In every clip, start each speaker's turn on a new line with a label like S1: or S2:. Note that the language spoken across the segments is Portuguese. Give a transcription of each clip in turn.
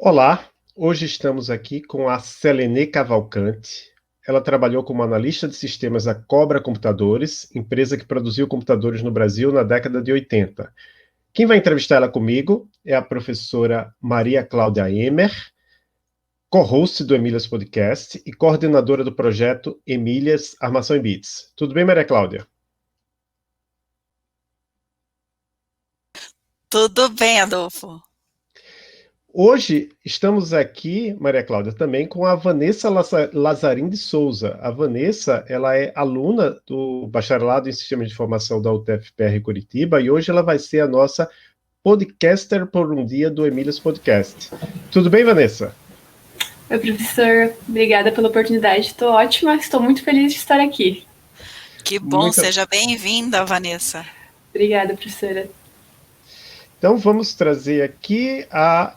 S1: Olá, hoje estamos aqui com a Selenê Cavalcante. Ela trabalhou como analista de sistemas da Cobra Computadores, empresa que produziu computadores no Brasil na década de 80. Quem vai entrevistar ela comigo é a professora Maria Cláudia Emer, co-host do Emílias Podcast e coordenadora do projeto Emílias Armação em Bits. Tudo bem, Maria Cláudia?
S2: Tudo bem, Adolfo.
S1: Hoje estamos aqui, Maria Cláudia, também com a Vanessa Lazarim de Souza. A Vanessa, ela é aluna do Bacharelado em Sistemas de Informação da UTF-PR Curitiba e hoje ela vai ser a nossa podcaster por um dia do Emílias Podcast. Tudo bem, Vanessa?
S3: Oi, professor. Obrigada pela oportunidade. Estou ótima, estou muito feliz de estar aqui.
S2: Que bom, seja bem-vinda, Vanessa.
S3: Obrigada, professora.
S1: Então vamos trazer aqui a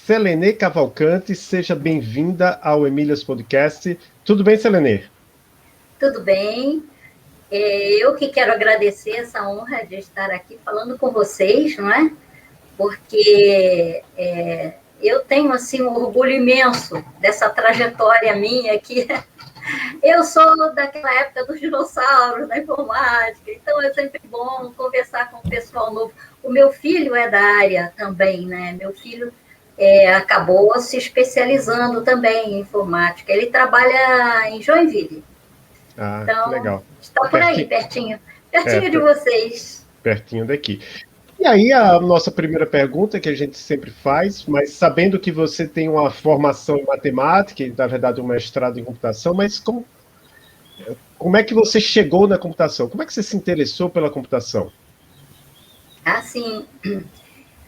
S1: Selenê Cavalcante. Seja bem-vinda ao Emílias Podcast. Tudo bem, Selenê?
S4: Tudo bem. Eu que quero agradecer essa honra de estar aqui falando com vocês, não é? Porque eu tenho assim um orgulho imenso dessa trajetória minha aqui. Eu sou daquela época dos dinossauros, da informática, então é sempre bom conversar com o pessoal novo. O meu filho é da área também, né? Meu filho acabou se especializando também em informática. Ele trabalha em Joinville.
S1: Então, legal.
S4: Está por aí, pertinho de vocês.
S1: Pertinho daqui. E aí, a nossa primeira pergunta, que a gente sempre faz, mas sabendo que você tem uma formação em matemática, e na verdade um mestrado em computação, mas como é que você chegou na computação? Como é que você se interessou pela computação?
S4: Assim,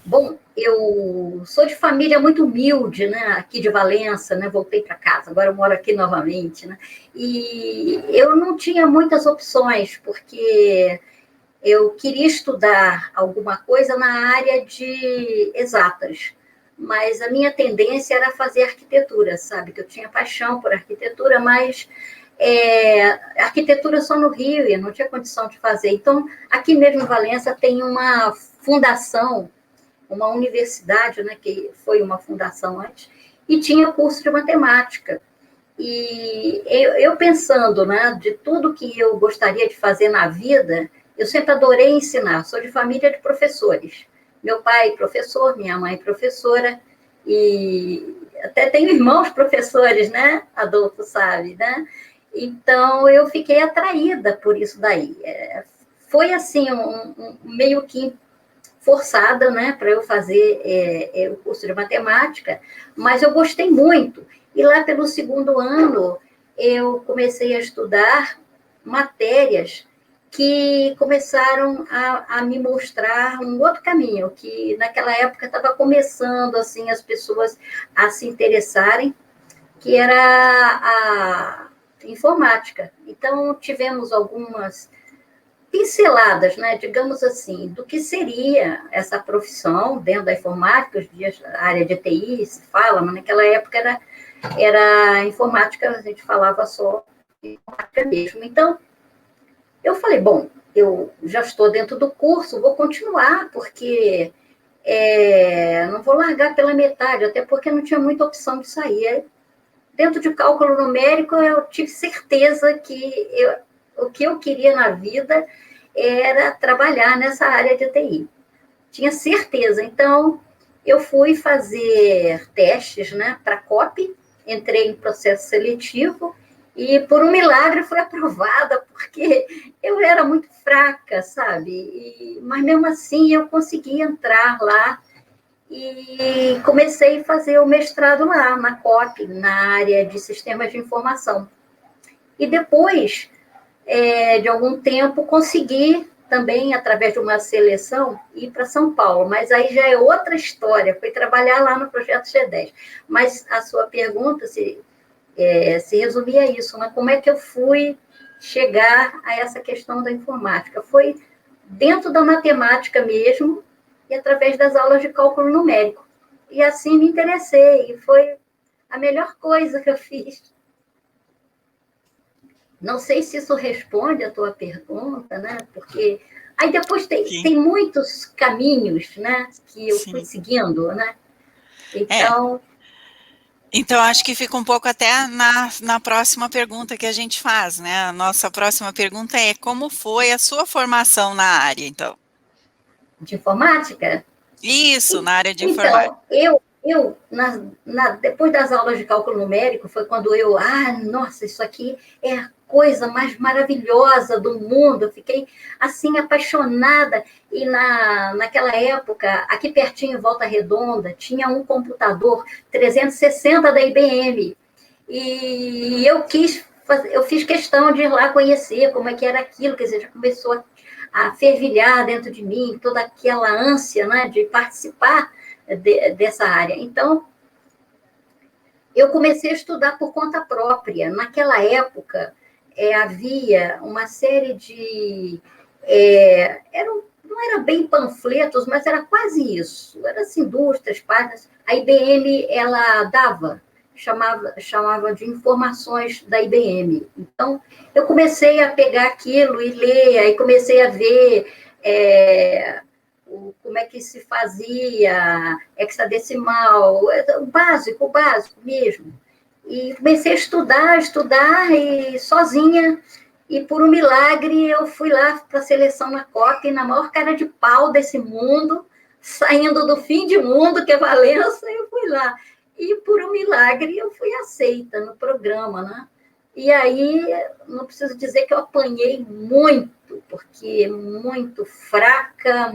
S4: bom, eu sou de família muito humilde, né? Aqui de Valença, né? Voltei para casa, agora eu moro aqui novamente, né? E eu não tinha muitas opções, porque eu queria estudar alguma coisa na área de exatas, mas a minha tendência era fazer arquitetura, sabe? Que eu tinha paixão por arquitetura, mas arquitetura só no Rio, e eu não tinha condição de fazer. Então, aqui mesmo em Valença tem uma fundação, uma universidade, né, que foi uma fundação antes, e tinha curso de matemática. E eu pensando, né, de tudo que eu gostaria de fazer na vida, eu sempre adorei ensinar. Sou de família de professores. Meu pai professor, minha mãe professora, e até tenho irmãos professores, né? Adolfo sabe, né? Então, eu fiquei atraída por isso daí. Foi, assim, meio que forçada, né, para eu fazer o curso de matemática, mas eu gostei muito. E lá pelo segundo ano, eu comecei a estudar matérias que começaram a me mostrar um outro caminho, que naquela época estava começando assim as pessoas a se interessarem, que era a informática. Então, tivemos algumas pinceladas, né, digamos assim, do que seria essa profissão dentro da informática. Hoje em dia, a área de TI se fala, mas naquela época era informática, a gente falava só informática mesmo. Então, eu falei, bom, eu já estou dentro do curso, vou continuar, porque não vou largar pela metade, até porque não tinha muita opção de sair. Dentro de cálculo numérico, eu tive certeza que o que eu queria na vida era trabalhar nessa área de TI. Tinha certeza. Então, eu fui fazer testes, né, para a COP, entrei em processo seletivo e, por um milagre, fui aprovada, porque eu era muito fraca, sabe? Mas, mesmo assim, eu consegui entrar lá e comecei a fazer o mestrado lá, na COP, na área de sistemas de informação. E depois, de algum tempo, consegui também, através de uma seleção, ir para São Paulo. Mas aí já é outra história, foi trabalhar lá no Projeto G10. Mas a sua pergunta se resumia a isso, né? Como é que eu fui chegar a essa questão da informática? Foi dentro da matemática mesmo, e através das aulas de cálculo numérico. E assim me interessei, e foi a melhor coisa que eu fiz. Não sei se isso responde a tua pergunta, né? Porque aí depois tem muitos caminhos, né, que eu fui seguindo, né? Então,
S2: Então, acho que fica um pouco até na próxima pergunta que a gente faz, né? A nossa próxima pergunta é como foi a sua formação na área, então?
S4: De informática?
S2: Isso, na área de informática.
S4: Então, depois das aulas de cálculo numérico, foi quando nossa, isso aqui é a coisa mais maravilhosa do mundo. Eu fiquei, assim, apaixonada. E naquela época, aqui pertinho, em Volta Redonda, tinha um computador 360 da IBM. E eu fiz questão de ir lá conhecer como é que era aquilo, quer dizer, já começou a fervilhar dentro de mim toda aquela ânsia, né, de participar dessa área. Então, eu comecei a estudar por conta própria. Naquela época, havia uma série de... não era bem panfletos, mas era quase isso. Era assim, 2, 3 páginas. A IBM, ela chamava de informações da IBM. Então, eu comecei a pegar aquilo e ler, aí comecei a ver como é que se fazia hexadecimal, o básico mesmo. E comecei a estudar, e sozinha, e por um milagre eu fui lá para a seleção na COP, na maior cara de pau desse mundo, saindo do fim de mundo, que é Valença, eu fui lá. E por um milagre eu fui aceita no programa, né? E aí, não preciso dizer que eu apanhei muito, porque muito fraca,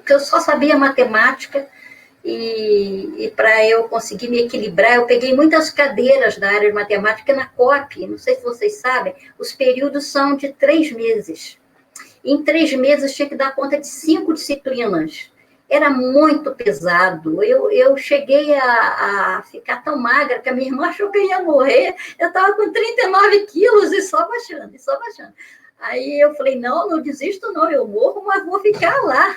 S4: que eu só sabia matemática, e para eu conseguir me equilibrar, eu peguei muitas cadeiras da área de matemática na COP, não sei se vocês sabem, os períodos são de 3 meses. Em 3 meses tinha que dar conta de 5 disciplinas. Era muito pesado. Eu cheguei a ficar tão magra que a minha irmã achou que eu ia morrer. Eu estava com 39 quilos e só baixando, e só baixando. Aí eu falei, não desisto não, eu morro, mas vou ficar lá.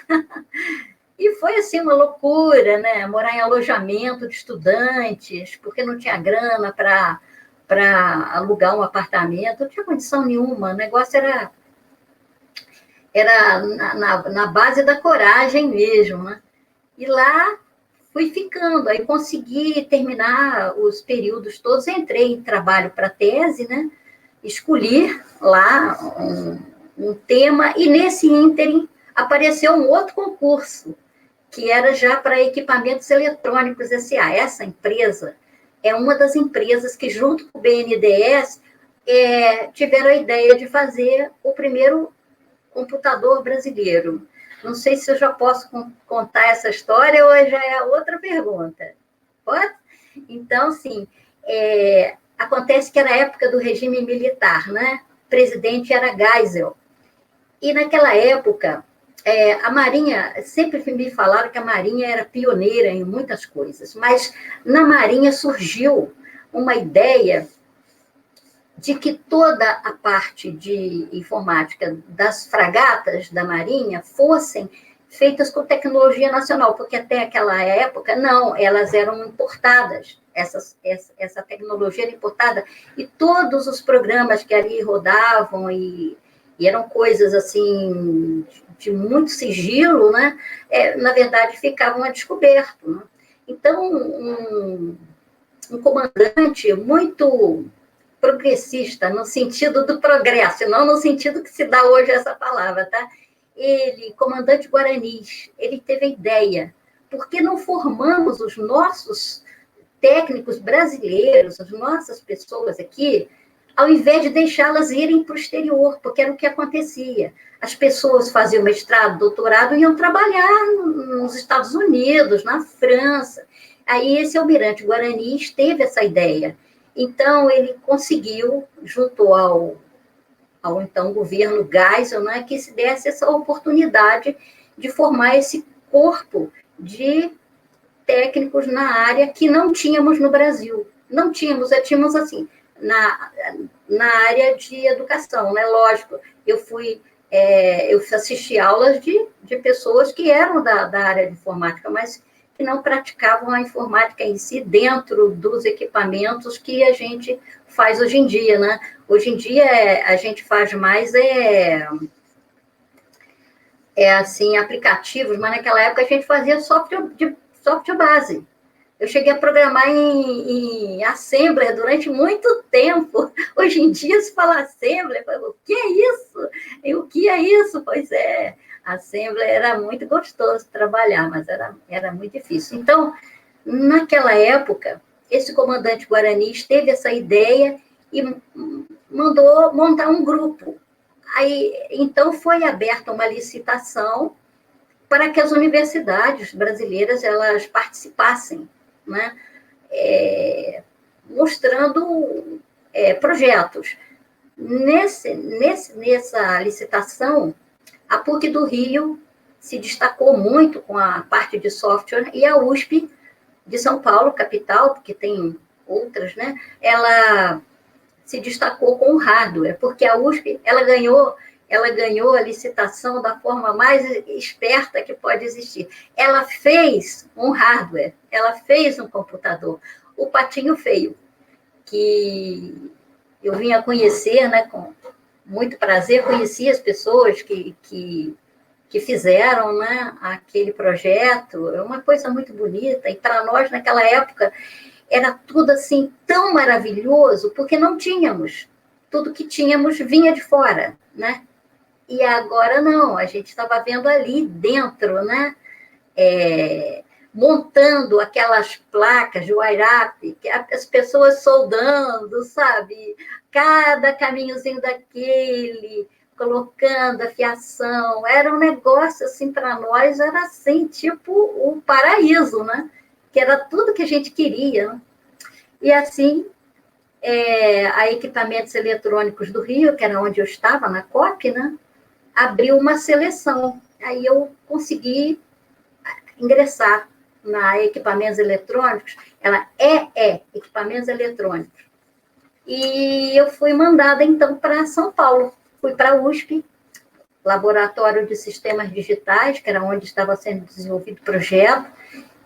S4: E foi assim uma loucura, né? Morar em alojamento de estudantes, porque não tinha grana para alugar um apartamento, não tinha condição nenhuma, o negócio era na base da coragem mesmo, né? E lá fui ficando, aí consegui terminar os períodos todos, entrei em trabalho para tese, né? Escolhi lá um tema, e nesse ínterim apareceu um outro concurso, que era já para equipamentos eletrônicos S.A. Essa empresa é uma das empresas que, junto com o BNDES, tiveram a ideia de fazer o primeiro computador brasileiro. Não sei se eu já posso contar essa história ou já é outra pergunta. Pode? Então, sim, acontece que era a época do regime militar, né? O presidente era Geisel. E naquela época, a Marinha, sempre me falaram que a Marinha era pioneira em muitas coisas, mas na Marinha surgiu uma ideia de que toda a parte de informática das fragatas da Marinha fossem feitas com tecnologia nacional, porque até aquela época, não, elas eram importadas, essa tecnologia era importada, e todos os programas que ali rodavam, e eram coisas assim, de muito sigilo, né? Na verdade, ficavam a descoberto. Né? Então, um comandante muito progressista, no sentido do progresso, não no sentido que se dá hoje essa palavra, tá? Ele, comandante Guaranis, ele teve a ideia, por que não formamos os nossos técnicos brasileiros, as nossas pessoas aqui, ao invés de deixá-las irem para o exterior, porque era o que acontecia. As pessoas faziam mestrado, doutorado, e iam trabalhar nos Estados Unidos, na França. Aí esse almirante Guaranis teve essa ideia. Então, ele conseguiu, junto ao então governo Geisel, né, que se desse essa oportunidade de formar esse corpo de técnicos na área que não tínhamos no Brasil. Não tínhamos, tínhamos assim, na área de educação, né? Lógico, eu assisti aulas de pessoas que eram da área de informática, mas que não praticavam a informática em si dentro dos equipamentos que a gente faz hoje em dia, né? Hoje em dia a gente faz mais assim, aplicativos, mas naquela época a gente fazia software base. Eu cheguei a programar em Assembler durante muito tempo. Hoje em dia, se fala Assembler, eu falo, o que é isso? E o que é isso? Pois é, Assembler era muito gostoso trabalhar, mas era muito difícil. Então, naquela época, esse comandante Guarani teve essa ideia e mandou montar um grupo. Aí, então, foi aberta uma licitação para que as universidades brasileiras elas participassem, né? Mostrando projetos. Nessa licitação, a PUC do Rio se destacou muito com a parte de software e a USP de São Paulo, capital, porque tem outras, né? Ela se destacou com o hardware, porque a USP ela ganhou a licitação da forma mais esperta que pode existir. Ela fez um hardware, ela fez um computador, o Patinho Feio, que eu vinha conhecer, né, com muito prazer, conheci as pessoas que fizeram, né, aquele projeto, é uma coisa muito bonita, e para nós, naquela época, era tudo assim tão maravilhoso, porque não tínhamos. Tudo que tínhamos vinha de fora, né? E agora não, a gente estava vendo ali dentro, né? Montando aquelas placas de wire-up, as pessoas soldando, sabe? Cada caminhozinho daquele, colocando a fiação. Era um negócio, assim, para nós, era assim, tipo o paraíso, né? Que era tudo que a gente queria. Né? E assim, a Equipamentos Eletrônicos do Rio, que era onde eu estava, na COP, né? Abriu uma seleção. Aí eu consegui ingressar na Equipamentos Eletrônicos. Ela é Equipamentos Eletrônicos. E eu fui mandada, então, para São Paulo. Fui para a USP, Laboratório de Sistemas Digitais, que era onde estava sendo desenvolvido o projeto,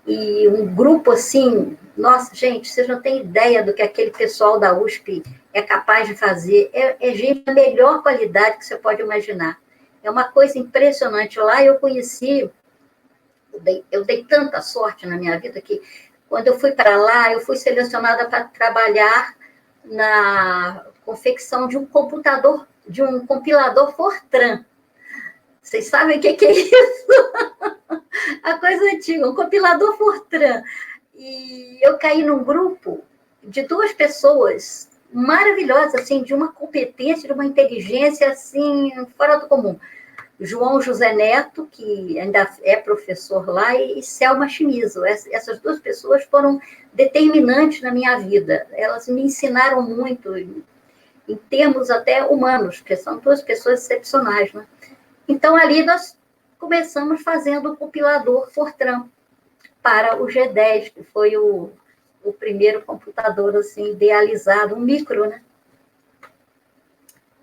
S4: e um grupo assim, nossa, gente, vocês não têm ideia do que aquele pessoal da USP é capaz de fazer. É gente da melhor qualidade que você pode imaginar. É uma coisa impressionante. Lá eu conheci, eu dei tanta sorte na minha vida que, quando eu fui para lá, eu fui selecionada para trabalhar na confecção de um computador, de um compilador Fortran. Vocês sabem o que é isso? A coisa antiga, um compilador Fortran. E eu caí num grupo de 2 pessoas maravilhosas, assim, de uma competência, de uma inteligência, assim, fora do comum. João José Neto, que ainda é professor lá, e Selma Chimizo. Essas 2 pessoas foram determinantes na minha vida. Elas me ensinaram muito, em termos até humanos, porque são 2 pessoas excepcionais, né? Então, ali nós começamos fazendo o compilador Fortran para o G10, que foi o primeiro computador assim, idealizado, um micro, né?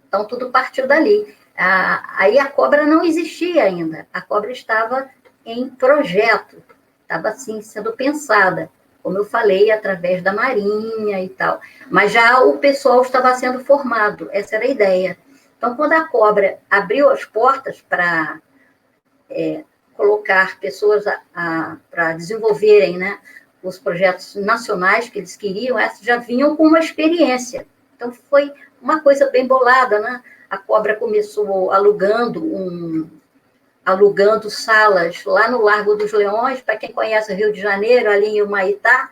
S4: Então, tudo partiu dali. Aí a Cobra não existia ainda, a Cobra estava em projeto, estava assim, sendo pensada, como eu falei, através da Marinha e tal. Mas já o pessoal estava sendo formado, essa era a ideia. Então, quando a Cobra abriu as portas para colocar pessoas para desenvolverem, né, os projetos nacionais que eles queriam, essas já vinham com uma experiência. Então, foi uma coisa bem bolada, né? A Cobra começou alugando salas lá no Largo dos Leões, para quem conhece o Rio de Janeiro, ali em Humaitá,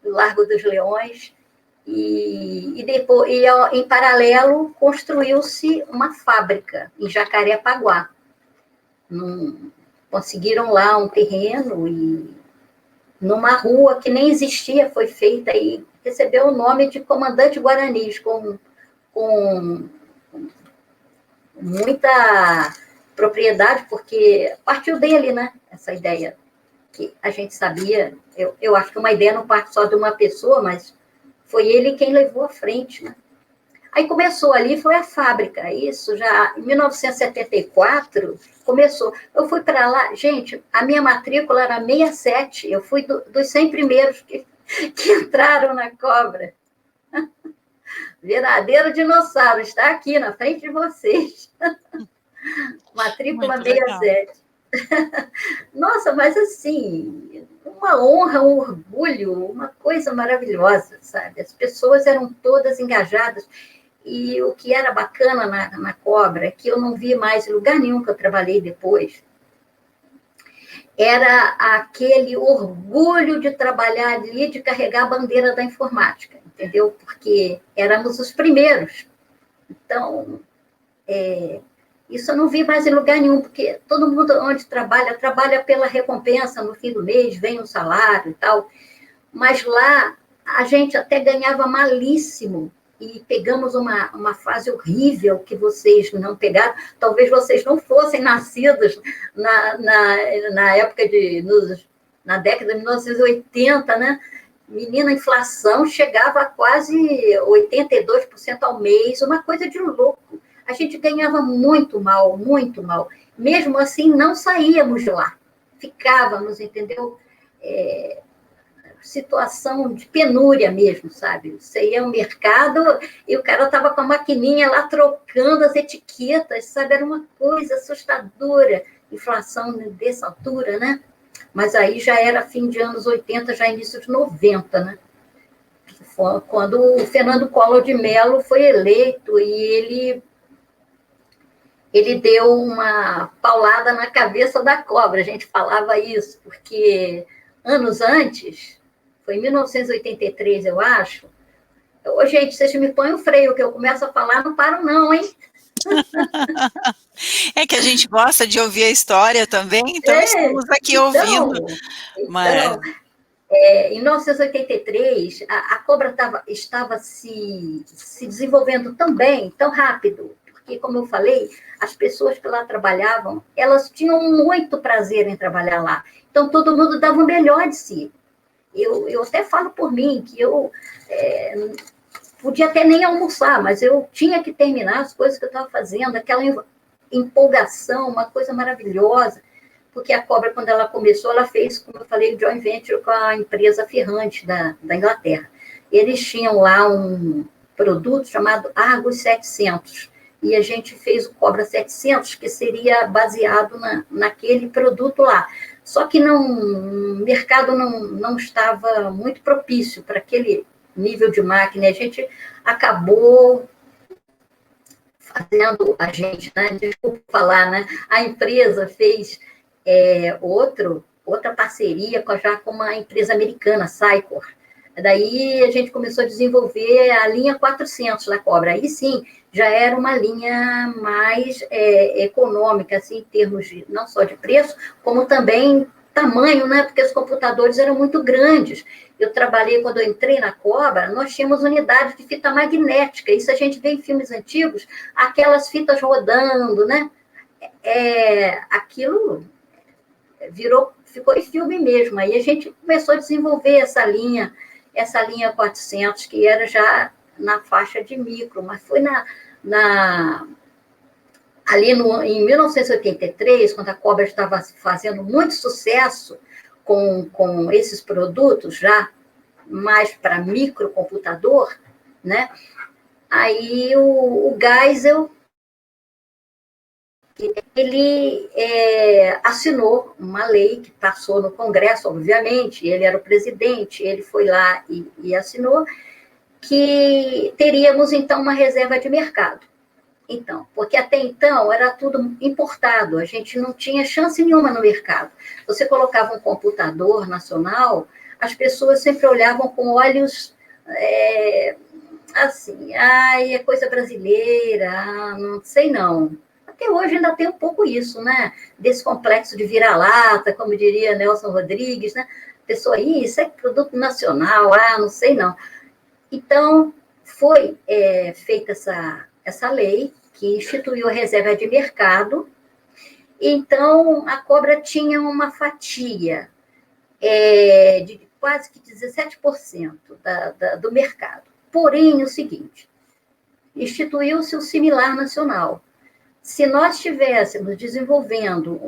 S4: no Largo dos Leões, e depois, em paralelo, construiu-se uma fábrica em Jacarepaguá. Conseguiram lá um terreno e numa rua que nem existia, foi feita e recebeu o nome de Comandante Guaranis, com muita propriedade, porque partiu dele, né, essa ideia, que a gente sabia, eu acho que uma ideia não parte só de uma pessoa, mas foi ele quem levou à frente, né. Aí começou ali, foi a fábrica, isso já em 1974 começou. Eu fui para lá, gente, a minha matrícula era 67, eu fui dos 100 primeiros que entraram na Cobra. Verdadeiro dinossauro, está aqui na frente de vocês. Matrícula 67. Nossa, mas assim, uma honra, um orgulho, uma coisa maravilhosa, sabe? As pessoas eram todas engajadas. E o que era bacana na Cobra, que eu não vi mais em lugar nenhum que eu trabalhei depois, era aquele orgulho de trabalhar ali, de carregar a bandeira da informática, entendeu? Porque éramos os primeiros. Então, isso eu não vi mais em lugar nenhum, porque todo mundo onde trabalha pela recompensa no fim do mês, vem o salário e tal. Mas lá a gente até ganhava malíssimo, e pegamos uma fase horrível que vocês não pegaram. Talvez vocês não fossem nascidos na época na década de 1980, né? Menina, a inflação chegava a quase 82% ao mês, uma coisa de louco. A gente ganhava muito mal, muito mal. Mesmo assim, não saíamos de lá. Ficávamos, entendeu? Situação de penúria mesmo, sabe? Você ia ao mercado e o cara estava com a maquininha lá trocando as etiquetas, sabe? Era uma coisa assustadora. Inflação dessa altura, né? Mas aí já era fim de anos 80, já início de 90, né? Quando o Fernando Collor de Mello foi eleito e ele deu uma paulada na cabeça da cobra, a gente falava isso, porque anos antes, foi em 1983, eu acho, gente, vocês me põem o freio, que eu começo a falar, não paro não, hein?
S2: É que a gente gosta de ouvir a história também, então estamos aqui ouvindo. Mas...
S4: em 1983, a Cobra estava se desenvolvendo tão bem, tão rápido, porque, como eu falei, as pessoas que lá trabalhavam, elas tinham muito prazer em trabalhar lá. Então, todo mundo dava o melhor de si. Eu até falo por mim, que eu podia até nem almoçar, mas eu tinha que terminar as coisas que eu estava fazendo, aquela empolgação, uma coisa maravilhosa, porque a Cobra, quando ela começou, ela fez, como eu falei, o joint venture com a empresa Ferrante da Inglaterra. Eles tinham lá um produto chamado Argus 700, e a gente fez o Cobra 700, que seria baseado naquele produto lá. Só que o mercado não estava muito propício para aquele nível de máquina. A gente acabou fazendo, desculpa falar, né? A empresa fez outra parceria já com uma empresa americana, Sycor. Daí a gente começou a desenvolver a linha 400 da Cobra. Aí sim, já era uma linha mais econômica, assim, em termos não só de preço, como também tamanho, né? Porque os computadores eram muito grandes. Eu trabalhei, quando eu entrei na Cobra, nós tínhamos unidade de fita magnética. Isso a gente vê em filmes antigos, aquelas fitas rodando, né? Aquilo ficou em filme mesmo. Aí a gente começou a desenvolver essa linha 400, que era já na faixa de micro, mas foi ali em 1983, quando a Cobra estava fazendo muito sucesso com esses produtos, já mais para microcomputador, né? Aí o Geisel, ele assinou uma lei que passou no Congresso, obviamente, ele era o presidente, ele foi lá e assinou, que teríamos, então, uma reserva de mercado. Então, porque até então era tudo importado, a gente não tinha chance nenhuma no mercado. Você colocava um computador nacional, as pessoas sempre olhavam com olhos assim, é coisa brasileira, não sei não. Até hoje ainda tem um pouco isso, né? Desse complexo de vira-lata, como diria Nelson Rodrigues, né? Pessoa, isso é produto nacional, não sei não. Então, foi feita essa lei, que instituiu a reserva de mercado. Então, a Cobra tinha uma fatia de quase que 17% do mercado. Porém, o seguinte, instituiu-se o similar nacional. Se nós estivéssemos desenvolvendo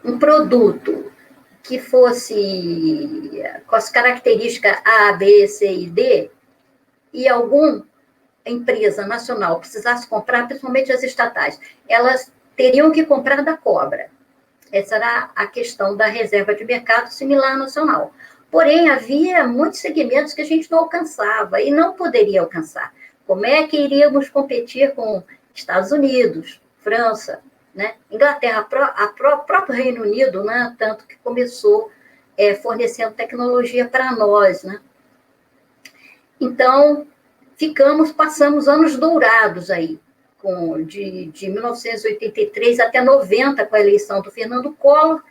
S4: um produto que fosse com as características A, B, C e D, e alguma empresa nacional precisasse comprar, principalmente as estatais, elas teriam que comprar da Cobra. Essa era a questão da reserva de mercado similar nacional. Porém, havia muitos segmentos que a gente não alcançava e não poderia alcançar. Como é que iríamos competir com Estados Unidos, França, né? Inglaterra, próprio Reino Unido, né? Tanto que começou fornecendo tecnologia para nós, né? Então, passamos anos dourados aí, de 1983 até 90, com a eleição do Fernando Collor,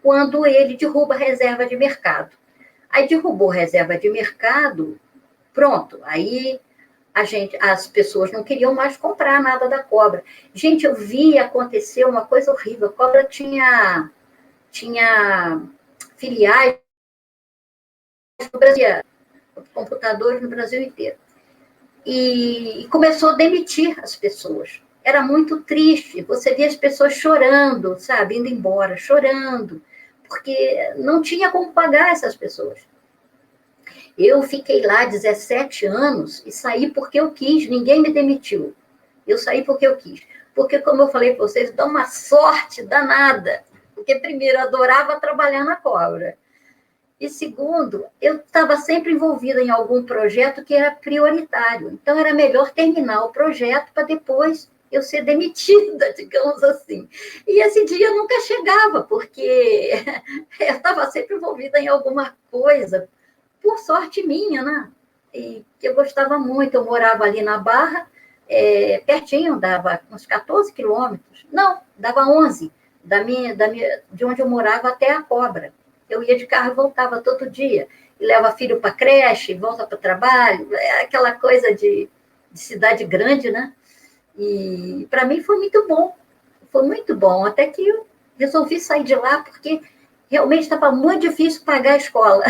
S4: quando ele derruba a reserva de mercado. Aí derrubou a reserva de mercado, pronto, aí as pessoas não queriam mais comprar nada da Cobra. Gente, eu vi acontecer uma coisa horrível, a Cobra tinha filiais no Brasil, computadores no Brasil inteiro. E começou a demitir as pessoas. Era muito triste, você via as pessoas chorando, sabe, indo embora, chorando, porque não tinha como pagar essas pessoas. Eu fiquei lá 17 anos e saí porque eu quis, ninguém me demitiu. Eu saí porque eu quis. Porque, como eu falei para vocês, dá uma sorte danada. Porque, primeiro, eu adorava trabalhar na Cobra. E, segundo, eu estava sempre envolvida em algum projeto que era prioritário. Então, era melhor terminar o projeto para depois eu ser demitida, digamos assim. E esse dia nunca chegava, porque eu estava sempre envolvida em alguma coisa, por sorte minha, né? E que eu gostava muito. Eu morava ali na Barra, pertinho, dava uns 14 quilômetros. Não, dava 11, de onde eu morava até a Cobra. Eu ia de carro e voltava todo dia. E leva filho para creche, volta para o trabalho. É aquela coisa de cidade grande, né? E para mim foi muito bom. Foi muito bom. Até que eu resolvi sair de lá, porque realmente estava muito difícil pagar a escola.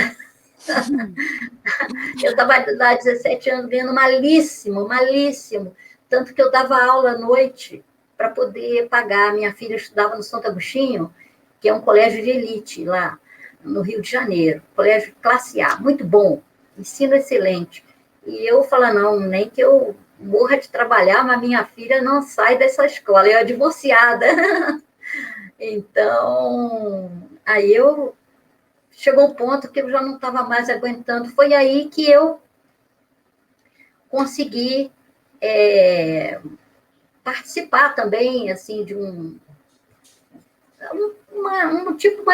S4: Eu estava lá 17 anos ganhando malíssimo, malíssimo. Tanto que eu dava aula à noite para poder pagar. Minha filha estudava no Santo Agostinho, que é um colégio de elite lá no Rio de Janeiro, colégio classe A, muito bom, ensino excelente. E eu falo, não, nem que eu morra de trabalhar, mas minha filha não sai dessa escola, eu é divorciada. Então, aí chegou um ponto que eu já não estava mais aguentando. Foi aí que eu consegui participar também, assim, de uma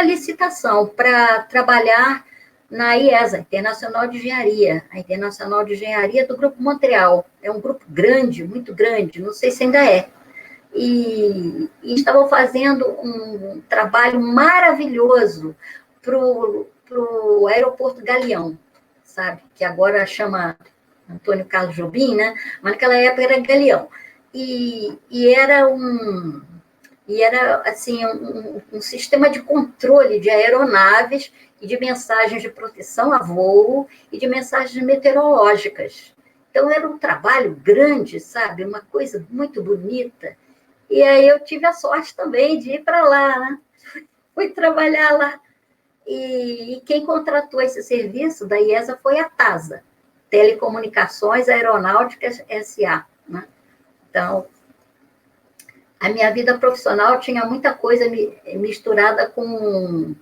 S4: licitação para trabalhar na IESA, Internacional de Engenharia, a Internacional de Engenharia do Grupo Montreal. É um grupo grande, muito grande, não sei se ainda é. E estavam fazendo um trabalho maravilhoso para o aeroporto Galeão, sabe? Que agora chama Antônio Carlos Jobim, né? Mas naquela época era Galeão. E era assim, um sistema de controle de aeronaves e de mensagens de proteção a voo e de mensagens meteorológicas. Então, era um trabalho grande, sabe? Uma coisa muito bonita. E aí eu tive a sorte também de ir para lá, né? Fui trabalhar lá. E quem contratou esse serviço da IESA foi a TASA, Telecomunicações Aeronáuticas S.A., né? Então, a minha vida profissional tinha muita coisa misturada com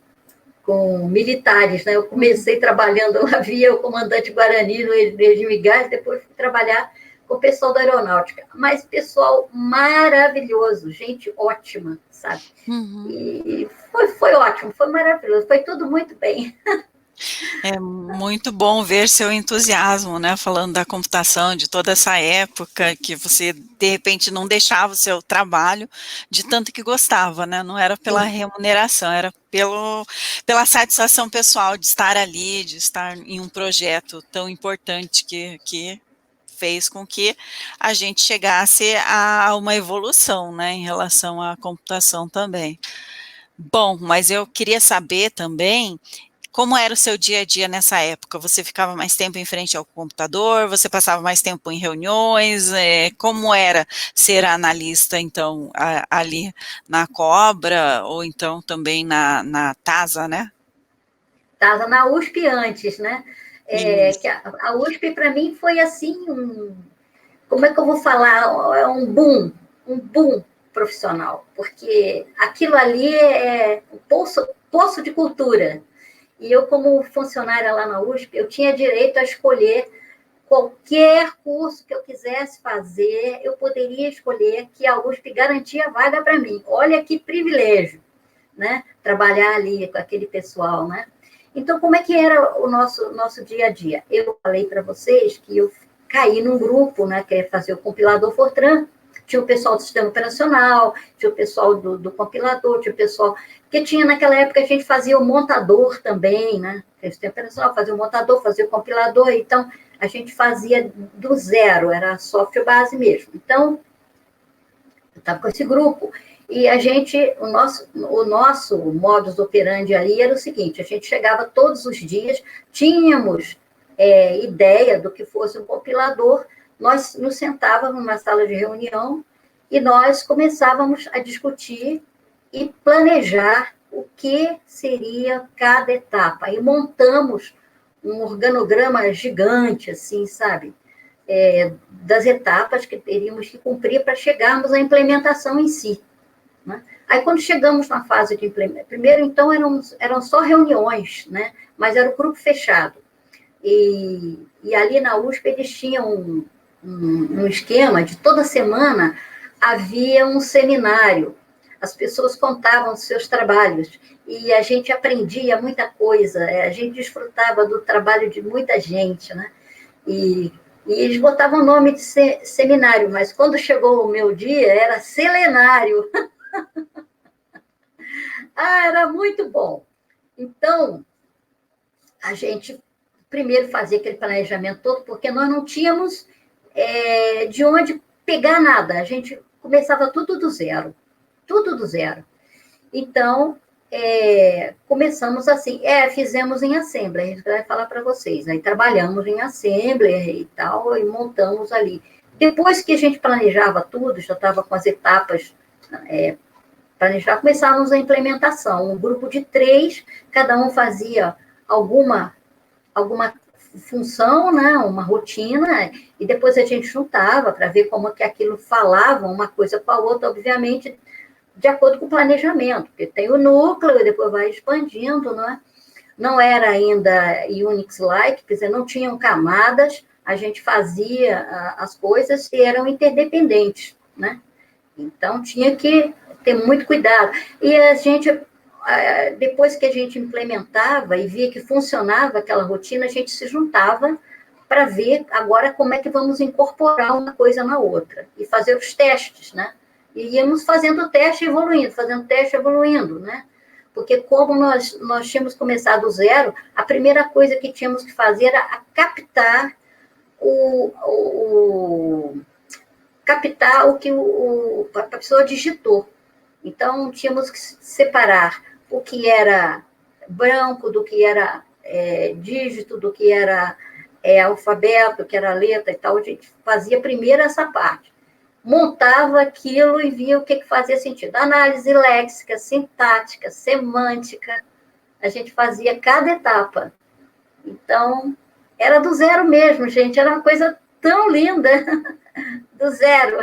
S4: militares, né? Eu comecei trabalhando, havia o comandante Guarani no regime gás, depois fui trabalhar com o pessoal da aeronáutica. Mas pessoal maravilhoso, gente ótima, sabe?
S2: Uhum.
S4: E foi ótimo, foi maravilhoso, foi tudo muito bem.
S2: É muito bom ver seu entusiasmo, né, falando da computação, de toda essa época que você, de repente, não deixava o seu trabalho de tanto que gostava, né, não era pela remuneração, era pela satisfação pessoal de estar ali, de estar em um projeto tão importante que fez com que a gente chegasse a uma evolução, né, em relação à computação também. Bom, mas eu queria saber também como era o seu dia a dia nessa época? Você ficava mais tempo em frente ao computador? Você passava mais tempo em reuniões? Como era ser analista, então, ali na Cobra, ou então também na TASA, né?
S4: Estava na USP antes, né? Que a USP, para mim, foi assim, como é que eu vou falar? Um boom, profissional, porque aquilo ali é um poço de cultura. E eu, como funcionária lá na USP, eu tinha direito a escolher qualquer curso que eu quisesse fazer, eu poderia escolher, que a USP garantia vaga para mim. Olha que privilégio, né? Trabalhar ali com aquele pessoal, né? Então, como é que era o nosso dia a dia? Eu falei para vocês que eu caí num grupo, né, que é fazer o compilador Fortran. Tinha o pessoal do sistema operacional, tinha o pessoal do compilador, tinha o pessoal... Porque tinha, naquela época, a gente fazia o montador também, né? O sistema operacional fazia o montador, fazia o compilador, então a gente fazia do zero, era software base mesmo. Então, eu estava com esse grupo, e o nosso modus operandi ali era o seguinte, a gente chegava todos os dias, tínhamos ideia do que fosse um compilador, nós nos sentávamos numa sala de reunião e nós começávamos a discutir e planejar o que seria cada etapa. E montamos um organograma gigante, assim, sabe? Das etapas que teríamos que cumprir para chegarmos à implementação em si. Né? Aí, quando chegamos na fase de implementação, primeiro, então, eram só reuniões, né? Mas era o grupo fechado. E ali na USP eles tinham um esquema de toda semana havia um seminário. As pessoas contavam seus trabalhos e a gente aprendia muita coisa, a gente desfrutava do trabalho de muita gente, né? E eles botavam o nome de seminário, mas quando chegou o meu dia, era selenário. Era muito bom. Então, a gente primeiro fazia aquele planejamento todo, porque nós não tínhamos de onde pegar nada. A gente começava tudo do zero. Tudo do zero. Então, começamos assim. Fizemos em Assembly, a gente vai falar para vocês. Aí trabalhamos em Assembly e tal, e montamos ali. Depois que a gente planejava tudo, já estava com as etapas planejar, começávamos a implementação. Um grupo de 3, cada um fazia alguma função, né, uma rotina, e depois a gente juntava para ver como que aquilo falava uma coisa com a outra, obviamente, de acordo com o planejamento, porque tem o núcleo e depois vai expandindo, né? Não era ainda Unix-like, quer dizer, não tinham camadas, a gente fazia as coisas e eram interdependentes, né? Então, tinha que ter muito cuidado. E a gente, depois que a gente implementava e via que funcionava aquela rotina, a gente se juntava para ver agora como é que vamos incorporar uma coisa na outra e fazer os testes, né? E íamos fazendo teste e evoluindo, né? Porque como nós tínhamos começado do zero, a primeira coisa que tínhamos que fazer era captar captar o que a pessoa digitou. Então, tínhamos que separar o que era branco, do que era dígito, do que era alfabeto, que era letra e tal. A gente fazia primeiro essa parte. Montava aquilo e via o que fazia sentido. Análise léxica, sintática, semântica. A gente fazia cada etapa. Então, era do zero mesmo, gente. Era uma coisa tão linda. Do zero.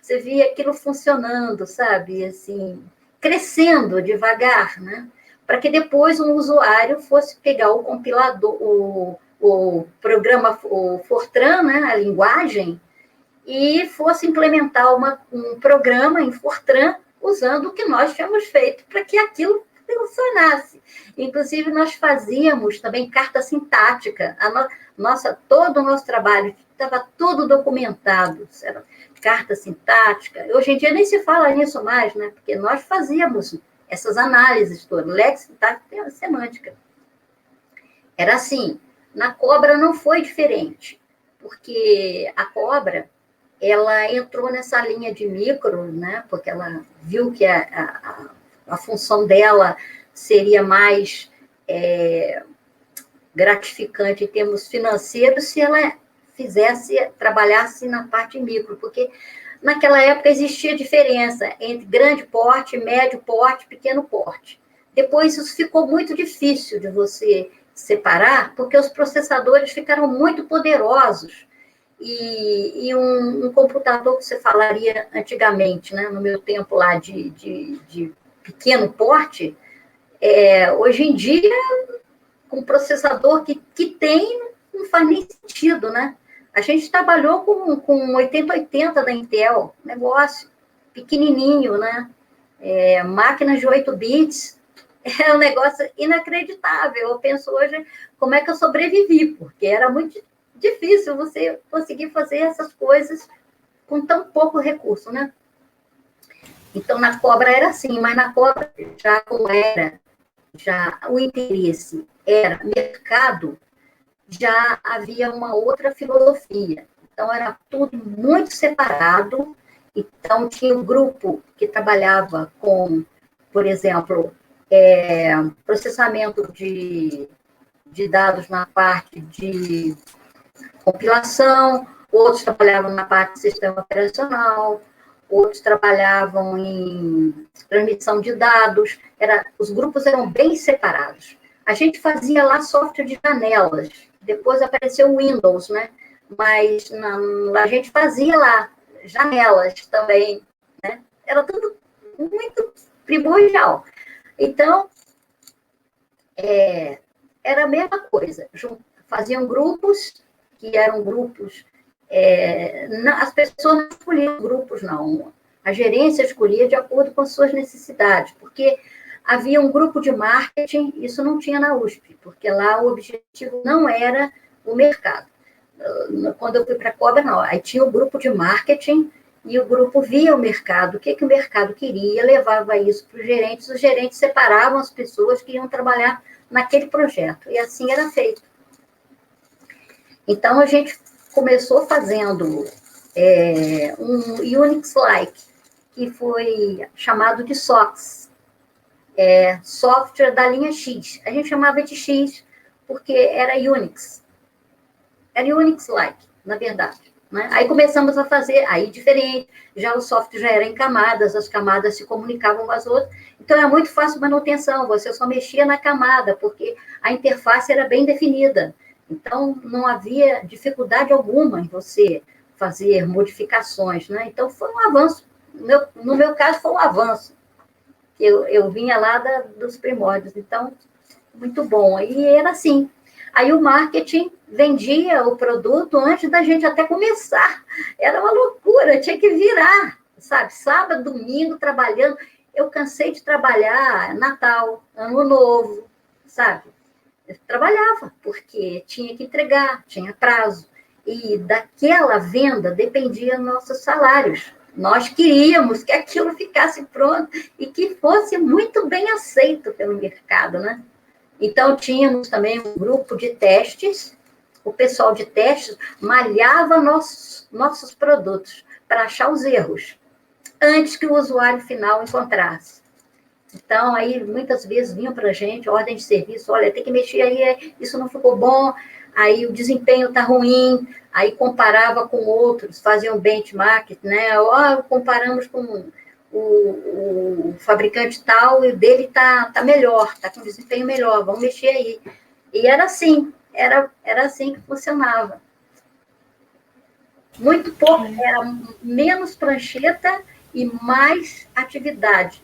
S4: Você via aquilo funcionando, sabe? Assim, crescendo devagar, né? Para que depois um usuário fosse pegar o compilador, o programa, o Fortran, né? A linguagem, e fosse implementar um programa em Fortran usando o que nós tínhamos feito para que aquilo funcionasse. Inclusive, nós fazíamos também carta sintática. Todo o nosso trabalho estava tudo documentado. Era carta sintática. Hoje em dia nem se fala nisso mais, né? Porque nós fazíamos essas análises todas, léxica, sintática e semântica. Era assim. Na Cobra não foi diferente, porque a Cobra ela entrou nessa linha de micro, né? Porque ela viu que a função dela seria mais gratificante em termos financeiros se ela trabalhasse na parte micro, porque naquela época existia diferença entre grande porte, médio porte, pequeno porte. Depois isso ficou muito difícil de você separar, porque os processadores ficaram muito poderosos e um computador que você falaria antigamente, né, no meu tempo lá de pequeno porte, hoje em dia, com o processador que tem, não faz nem sentido, né? A gente trabalhou com 8080 da Intel, negócio pequenininho, né? Máquinas de 8 bits, é um negócio inacreditável. Eu penso hoje como é que eu sobrevivi, porque era muito difícil você conseguir fazer essas coisas com tão pouco recurso, né? Então, na Cobra era assim, mas na Cobra, já o interesse era mercado, já havia uma outra filosofia. Então, era tudo muito separado. Então, tinha um grupo que trabalhava com, por exemplo, processamento de dados na parte de compilação, outros trabalhavam na parte de sistema operacional, outros trabalhavam em transmissão de dados. Os grupos eram bem separados. A gente fazia lá software de janelas, depois apareceu o Windows, né? Mas a gente fazia lá janelas também, né? Era tudo muito primordial. Então, era a mesma coisa. Faziam grupos, que eram grupos... as pessoas não escolhiam grupos, não. A gerência escolhia de acordo com suas necessidades, porque havia um grupo de marketing, isso não tinha na USP, porque lá o objetivo não era o mercado. Quando eu fui para a Cobra, não. Aí tinha o grupo de marketing e o grupo via o mercado, o que o mercado queria, levava isso para os gerentes separavam as pessoas que iam trabalhar naquele projeto, e assim era feito. Então, a gente começou fazendo um Unix-like, que foi chamado de SOX, software da linha X. A gente chamava de X porque era Unix. Era Unix-like, na verdade. Né? Aí começamos a fazer, aí diferente, já o software já era em camadas, as camadas se comunicavam com as outras, então era muito fácil manutenção, você só mexia na camada, porque a interface era bem definida. Então, não havia dificuldade alguma em você fazer modificações, né? Então, foi um avanço. No meu caso, foi um avanço. Eu vinha lá dos primórdios. Então, muito bom. E era assim. Aí o marketing vendia o produto antes da gente até começar. Era uma loucura, tinha que virar, sabe? Sábado, domingo, trabalhando. Eu cansei de trabalhar Natal, Ano Novo, sabe? Eu trabalhava, porque tinha que entregar, tinha prazo. E daquela venda dependiam nossos salários. Nós queríamos que aquilo ficasse pronto e que fosse muito bem aceito pelo mercado, né? Então, tínhamos também um grupo de testes. O pessoal de testes malhava nossos produtos para achar os erros, antes que o usuário final encontrasse. Então, aí, muitas vezes, vinham para a gente, ordem de serviço, olha, tem que mexer aí, isso não ficou bom, aí o desempenho está ruim, aí comparava com outros, faziam benchmark, né? Comparamos com o fabricante tal, e o dele está melhor, está com desempenho melhor, vamos mexer aí. E era assim que funcionava. Muito pouco, era menos prancheta e mais atividade.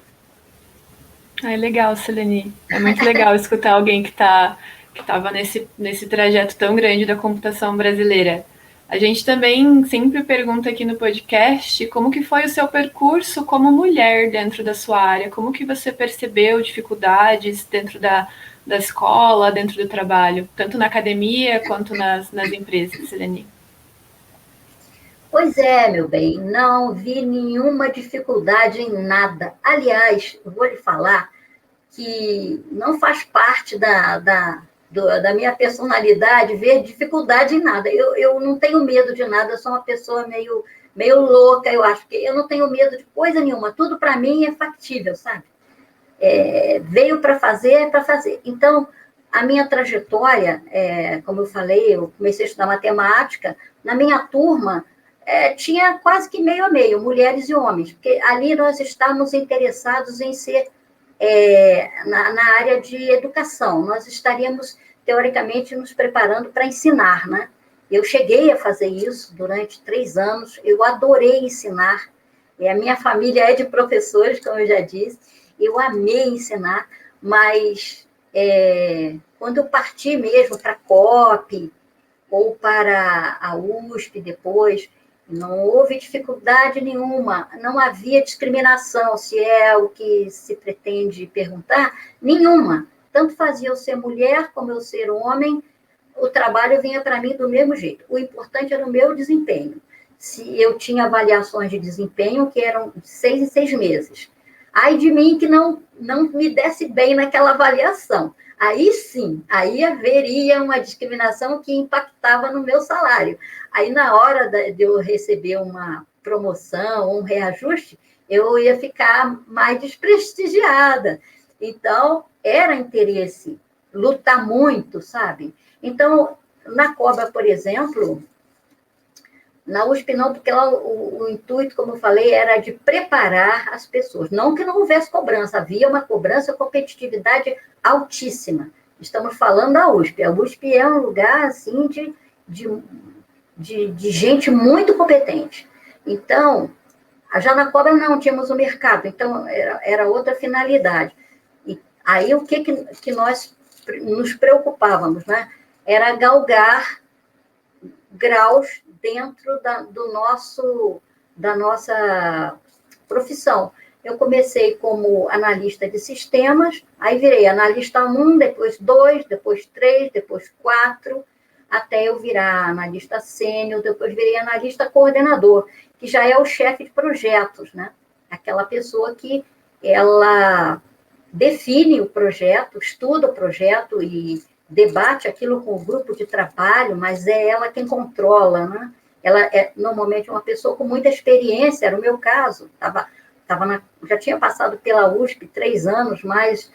S3: É legal, Seleni. É muito legal escutar alguém que estava nesse trajeto tão grande da computação brasileira. A gente também sempre pergunta aqui no podcast como que foi o seu percurso como mulher dentro da sua área, como que você percebeu dificuldades dentro da escola, dentro do trabalho, tanto na academia quanto nas empresas, Seleni.
S4: Pois é, meu bem, não vi nenhuma dificuldade em nada. Aliás, eu vou lhe falar que não faz parte da minha personalidade ver dificuldade em nada. Eu não tenho medo de nada, eu sou uma pessoa meio louca, eu acho que eu não tenho medo de coisa nenhuma. Tudo para mim é factível, sabe? Veio para fazer, é para fazer. Então, a minha trajetória, como eu falei, eu comecei a estudar matemática, na minha turma, tinha quase que meio a meio, mulheres e homens, porque ali nós estávamos interessados em ser na área de educação, nós estaríamos, teoricamente, nos preparando para ensinar, né? Eu cheguei a fazer isso durante 3 anos, eu adorei ensinar. A minha família é de professores, como eu já disse, eu amei ensinar, mas quando eu parti mesmo para a COP, ou para a USP depois, não houve dificuldade nenhuma, não havia discriminação, se é o que se pretende perguntar, nenhuma. Tanto fazia eu ser mulher como eu ser homem, o trabalho vinha para mim do mesmo jeito. O importante era o meu desempenho. Se eu tinha avaliações de desempenho que eram 6 em 6 meses. Ai de mim que não me desse bem naquela avaliação. Aí sim, aí haveria uma discriminação que impactava no meu salário. Aí, na hora de eu receber uma promoção, um reajuste, eu ia ficar mais desprestigiada. Então, era interesse lutar muito, sabe? Então, na Cobra, por exemplo, na USP não, porque lá o intuito, como eu falei, era de preparar as pessoas. Não que não houvesse cobrança, havia uma cobrança, competitividade altíssima. Estamos falando da USP. A USP é um lugar, assim, de gente muito competente. Então, já na Cobra não tínhamos o mercado, então era outra finalidade. E aí, o que nós nos preocupávamos, né? Era galgar graus dentro da nossa profissão. Eu comecei como analista de sistemas, aí virei analista 1, depois 2, depois 3, depois 4, até eu virar analista sênior, depois virei analista coordenador, que já é o chefe de projetos, né? Aquela pessoa que ela define o projeto, estuda o projeto e debate aquilo com o grupo de trabalho, mas é ela quem controla, né? Ela é normalmente uma pessoa com muita experiência, era o meu caso, já tinha passado pela USP 3 anos, mais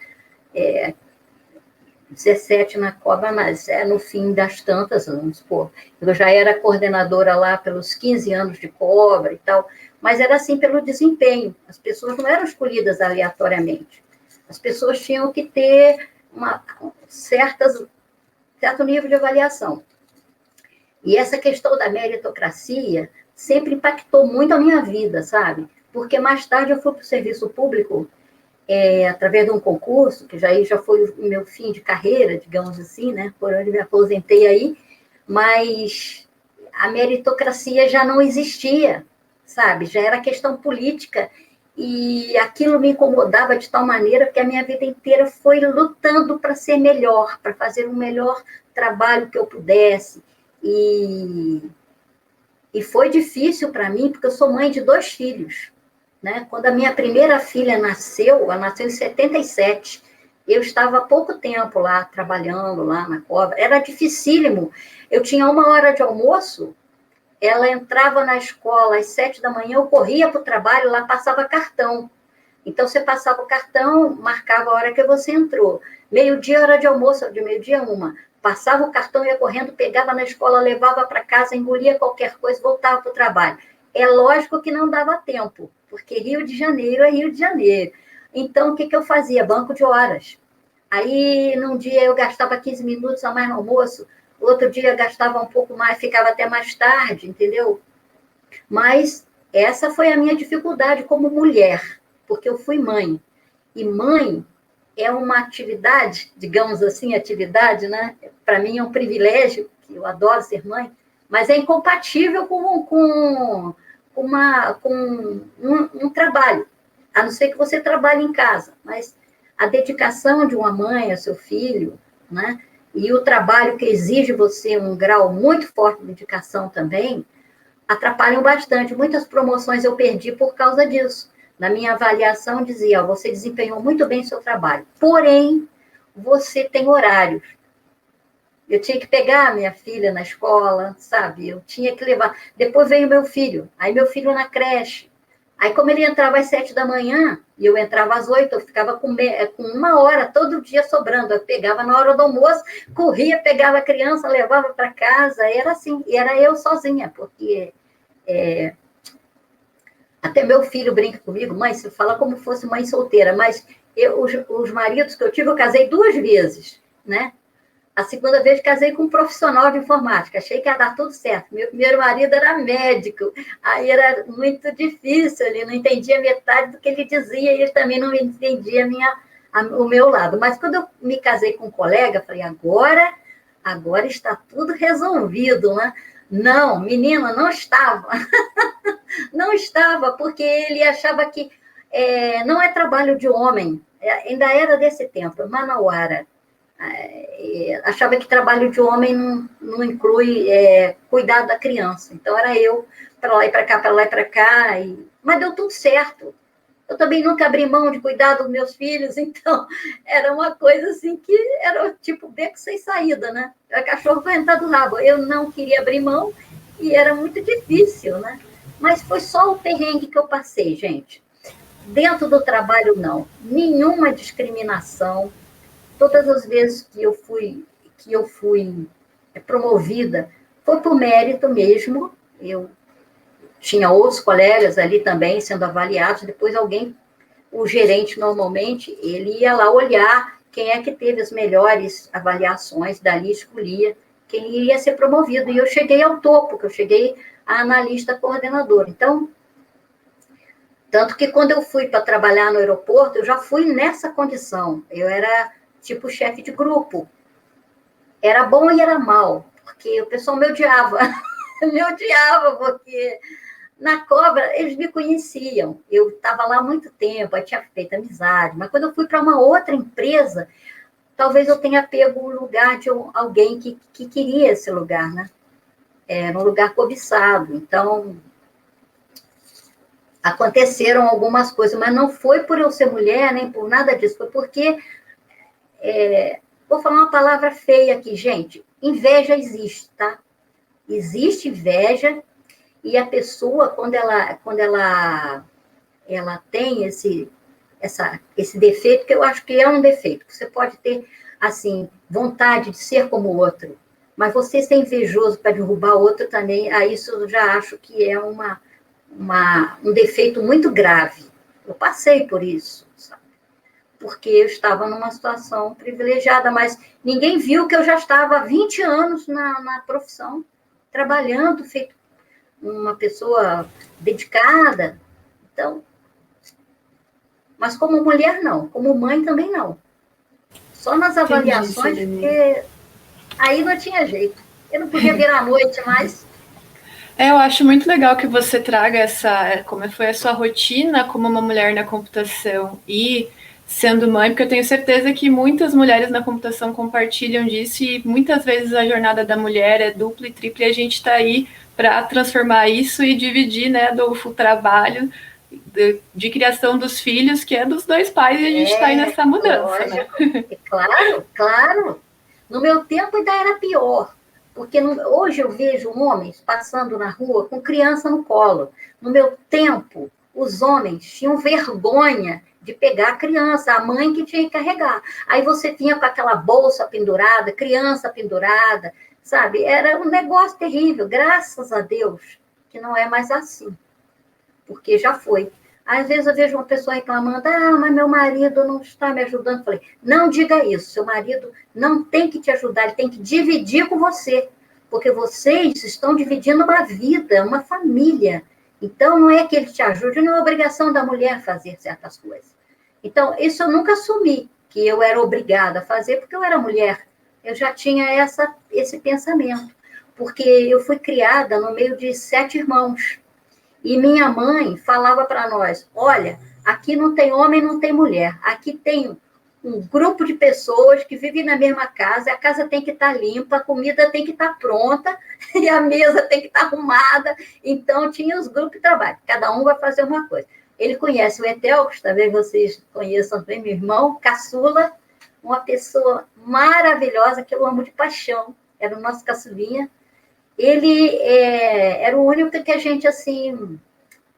S4: 17 na Cobra, mas no fim das tantas, vamos supor. Eu já era coordenadora lá pelos 15 anos de Cobra e tal, mas era assim pelo desempenho. As pessoas não eram escolhidas aleatoriamente. As pessoas tinham que ter certo nível de avaliação. E essa questão da meritocracia sempre impactou muito a minha vida, sabe? Porque mais tarde eu fui para o serviço público, através de um concurso, que já foi o meu fim de carreira, digamos assim, né? Por onde me aposentei aí, mas a meritocracia já não existia, sabe? Já era questão política, e aquilo me incomodava de tal maneira que a minha vida inteira foi lutando para ser melhor, para fazer o melhor trabalho que eu pudesse. E foi difícil para mim, porque eu sou mãe de 2 filhos. Né? Quando a minha primeira filha nasceu, ela nasceu em 77, eu estava há pouco tempo lá, trabalhando lá na Cobra, era dificílimo. Eu tinha 1 hora de almoço, ela entrava na escola às 7 da manhã, eu corria para o trabalho, lá passava cartão. Então, você passava o cartão, marcava a hora que você entrou. Meio-dia, hora de almoço, de meio-dia 1. Passava o cartão, ia correndo, pegava na escola, levava para casa, engolia qualquer coisa, voltava para o trabalho. É lógico que não dava tempo, porque Rio de Janeiro é Rio de Janeiro. Então, o que eu fazia? Banco de horas. Aí, num dia, eu gastava 15 minutos a mais no almoço, outro dia gastava um pouco mais, ficava até mais tarde, entendeu? Mas essa foi a minha dificuldade como mulher, porque eu fui mãe. E mãe é uma atividade, digamos assim, atividade, né? Para mim é um privilégio, que eu adoro ser mãe, mas é incompatível com um trabalho, a não ser que você trabalhe em casa, mas a dedicação de uma mãe a seu filho, né? E o trabalho que exige você um grau muito forte de dedicação também, atrapalham bastante. Muitas promoções eu perdi por causa disso. Na minha avaliação dizia, você desempenhou muito bem seu trabalho, porém, você tem horários. Eu tinha que pegar a minha filha na escola, sabe? Eu tinha que levar. Depois veio meu filho, aí meu filho na creche. Aí, como ele entrava às 7 da manhã, e eu entrava às 8, eu ficava com 1 hora todo dia sobrando. Eu pegava na hora do almoço, corria, pegava a criança, levava para casa, era assim. E era eu sozinha, porque até meu filho brinca comigo, mãe, você fala como fosse mãe solteira, mas os maridos que eu tive, eu casei 2 vezes, né? A segunda vez casei com um profissional de informática, achei que ia dar tudo certo. Meu primeiro marido era médico, aí era muito difícil, ele não entendia metade do que ele dizia e ele também não entendia o meu lado. Mas quando eu me casei com um colega, falei, agora está tudo resolvido, né? Não, menina, não estava. Não estava, porque ele achava que não é trabalho de homem, ainda era desse tempo, Manauara. Achava que trabalho de homem não inclui cuidar da criança. Então, era eu, para lá e para cá, para lá e para cá. Mas deu tudo certo. Eu também nunca abri mão de cuidar dos meus filhos, então era uma coisa assim que era tipo beco sem saída, né? Era cachorro vai entrar do rabo. Eu não queria abrir mão e era muito difícil, né? Mas foi só o perrengue que eu passei, gente. Dentro do trabalho, não. Nenhuma discriminação. Todas as vezes que eu fui promovida, foi por mérito mesmo. Eu tinha outros colegas ali também sendo avaliados, depois o gerente normalmente, ele ia lá olhar quem é que teve as melhores avaliações, dali escolhia quem iria ser promovido. E eu cheguei ao topo, que eu cheguei a analista coordenadora. Então, tanto que quando eu fui para trabalhar no aeroporto, eu já fui nessa condição. Eu era tipo chefe de grupo. Era bom e era mal, porque o pessoal me odiava. Me odiava, porque na Cobra eles me conheciam. Eu estava lá há muito tempo, aí tinha feito amizade. Mas quando eu fui para uma outra empresa, talvez eu tenha pego o lugar de alguém que queria esse lugar, né? Era um lugar cobiçado. Então, aconteceram algumas coisas, mas não foi por eu ser mulher, nem por nada disso, foi porque, vou falar uma palavra feia aqui, gente, inveja existe, tá? Existe inveja, e a pessoa, quando ela tem esse defeito, que eu acho que é um defeito, que você pode ter, assim, vontade de ser como o outro, mas você ser invejoso para derrubar o outro também, aí isso eu já acho que é um defeito muito grave. Eu passei por isso, sabe? Porque eu estava numa situação privilegiada, mas ninguém viu que eu já estava há 20 anos na profissão, trabalhando, feito uma pessoa dedicada. Então, mas como mulher, não. Como mãe, também não. Só nas avaliações, porque aí não tinha jeito. Eu não podia virar à noite mais.
S3: Eu acho muito legal que você traga como foi a sua rotina como uma mulher na computação e sendo mãe, porque eu tenho certeza que muitas mulheres na computação compartilham disso e muitas vezes a jornada da mulher é dupla e tripla e a gente está aí para transformar isso e dividir, né, o trabalho de criação dos filhos, que é dos dois pais, e a gente está aí nessa mudança,
S4: lógico,
S3: né?
S4: Claro. No meu tempo ainda era pior. Porque hoje eu vejo homens passando na rua com criança no colo. No meu tempo, os homens tinham vergonha de pegar a criança, a mãe que tinha que carregar. Aí você tinha com aquela bolsa pendurada, criança pendurada, sabe? Era um negócio terrível. Graças a Deus que não é mais assim. Porque já foi. Às vezes eu vejo uma pessoa reclamando, mas meu marido não está me ajudando. Eu falei, não diga isso, seu marido não tem que te ajudar, ele tem que dividir com você, porque vocês estão dividindo uma vida, uma família. Então, não é que ele te ajude, não é obrigação da mulher fazer certas coisas. Então, isso eu nunca assumi, que eu era obrigada a fazer, porque eu era mulher. Eu já tinha esse pensamento, porque eu fui criada no meio de 7 irmãos. E minha mãe falava para nós, olha, aqui não tem homem, não tem mulher. Aqui tem um grupo de pessoas que vivem na mesma casa, a casa tem que estar limpa, a comida tem que estar pronta, e a mesa tem que estar arrumada. Então, tinha os grupos de trabalho, cada um vai fazer uma coisa. Ele conhece o Etel, que talvez vocês conheçam também, meu irmão, caçula, uma pessoa maravilhosa, que eu amo de paixão, era o nosso caçulinha. Ele era o único que a gente, assim,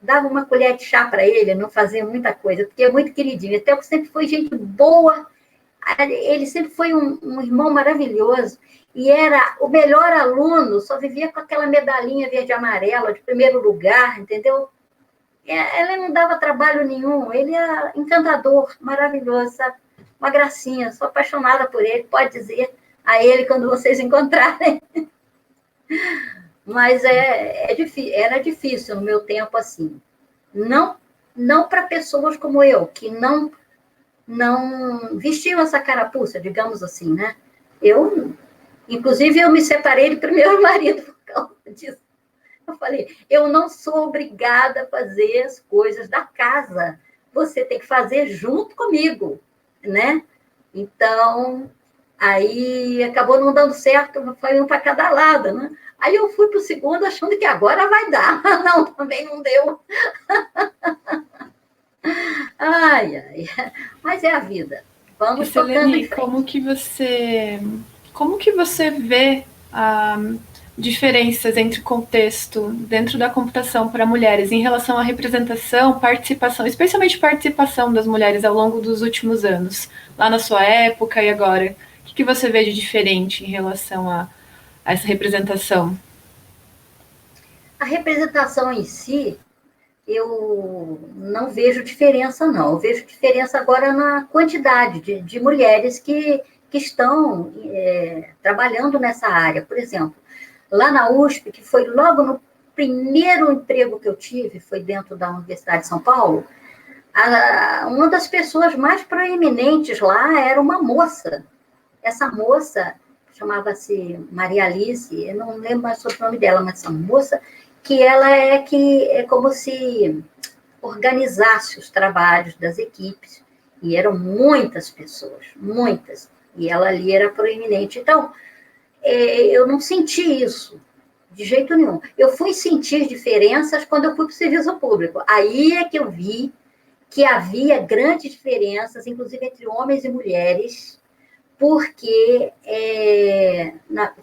S4: dava uma colher de chá para ele, não fazia muita coisa, porque é muito queridinho. Até porque sempre foi gente boa, ele sempre foi um irmão maravilhoso, e era o melhor aluno, só vivia com aquela medalhinha verde e amarela, de primeiro lugar, entendeu? Ele não dava trabalho nenhum, ele é encantador, maravilhoso, sabe? Uma gracinha, sou apaixonada por ele, pode dizer, a ele quando vocês encontrarem. Mas era difícil no meu tempo assim. Não para pessoas como eu, que não vestiam essa carapuça, digamos assim, né? Inclusive, eu me separei do primeiro marido por causa disso. Eu falei, eu não sou obrigada a fazer as coisas da casa. Você tem que fazer junto comigo, né? Então, aí acabou não dando certo, foi um para cada lado, né? Aí eu fui para o segundo achando que agora vai dar. Não, também não deu. Ai, ai. Mas é a vida. Vamos tocando em frente.
S3: Como que você vê diferenças entre contexto dentro da computação para mulheres em relação à representação, participação, especialmente participação das mulheres ao longo dos últimos anos, lá na sua época e agora? O que você vê de diferente em relação a essa representação?
S4: A representação em si, eu não vejo diferença, não. Eu vejo diferença agora na quantidade de mulheres que estão trabalhando nessa área. Por exemplo, lá na USP, que foi logo no primeiro emprego que eu tive, foi dentro da Universidade de São Paulo, uma das pessoas mais proeminentes lá era uma moça. Essa moça chamava-se Maria Alice, eu não lembro mais sobre o nome dela, mas essa moça, que ela é como se organizasse os trabalhos das equipes, e eram muitas pessoas, muitas, e ela ali era proeminente. Então, eu não senti isso, de jeito nenhum. Eu fui sentir diferenças quando eu fui para o serviço público. Aí é que eu vi que havia grandes diferenças, inclusive entre homens e mulheres, porque,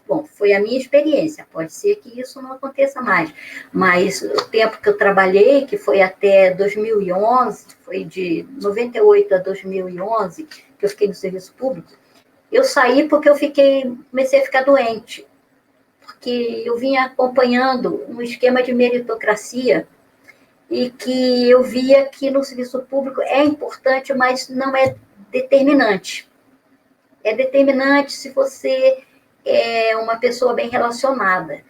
S4: bom, foi a minha experiência, pode ser que isso não aconteça mais, mas o tempo que eu trabalhei, que foi até 2011, foi de 98 a 2011, que eu fiquei no serviço público, eu saí porque comecei a ficar doente, porque eu vinha acompanhando um esquema de meritocracia e que eu via que no serviço público é importante, mas não é determinante. É determinante se você é uma pessoa bem relacionada.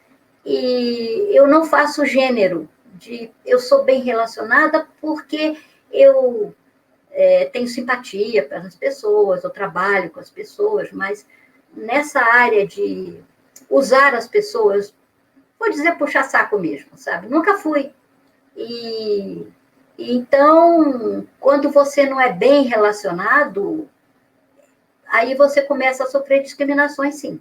S4: E eu não faço gênero eu sou bem relacionada porque eu tenho simpatia pelas pessoas, eu trabalho com as pessoas, mas nessa área de usar as pessoas, vou dizer puxar saco mesmo, sabe? Nunca fui. Então, quando você não é bem relacionado, aí você começa a sofrer discriminações, sim.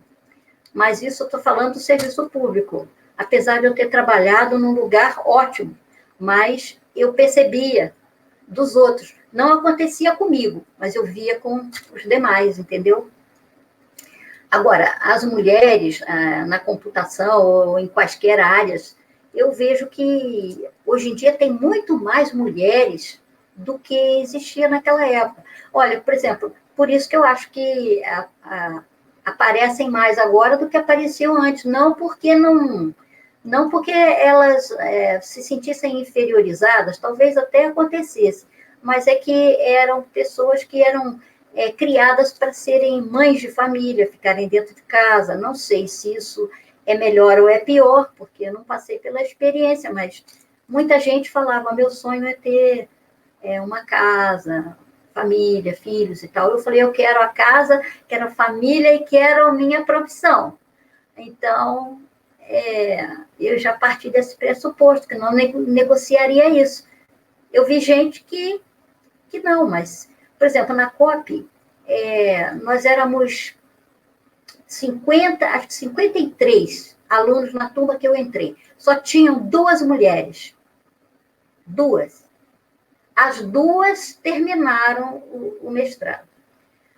S4: Mas isso eu estou falando do serviço público. Apesar de eu ter trabalhado num lugar ótimo, mas eu percebia dos outros. Não acontecia comigo, mas eu via com os demais, entendeu? Agora, as mulheres na computação ou em quaisquer áreas, eu vejo que hoje em dia tem muito mais mulheres do que existia naquela época. Olha, por exemplo, por isso que eu acho que aparecem mais agora do que apareciam antes, não porque elas se sentissem inferiorizadas, talvez até acontecesse, mas é que eram pessoas que eram criadas para serem mães de família, ficarem dentro de casa. Não sei se isso é melhor ou é pior, porque eu não passei pela experiência, mas muita gente falava, meu sonho é ter uma casa, família, filhos e tal. Eu falei, eu quero a casa, quero a família e quero a minha profissão. Então, eu já parti desse pressuposto, que não negociaria isso. Eu vi gente que não, mas, por exemplo, na COP, nós éramos 53 alunos na turma que eu entrei. Só tinham 2 mulheres. 2. As 2 terminaram o mestrado.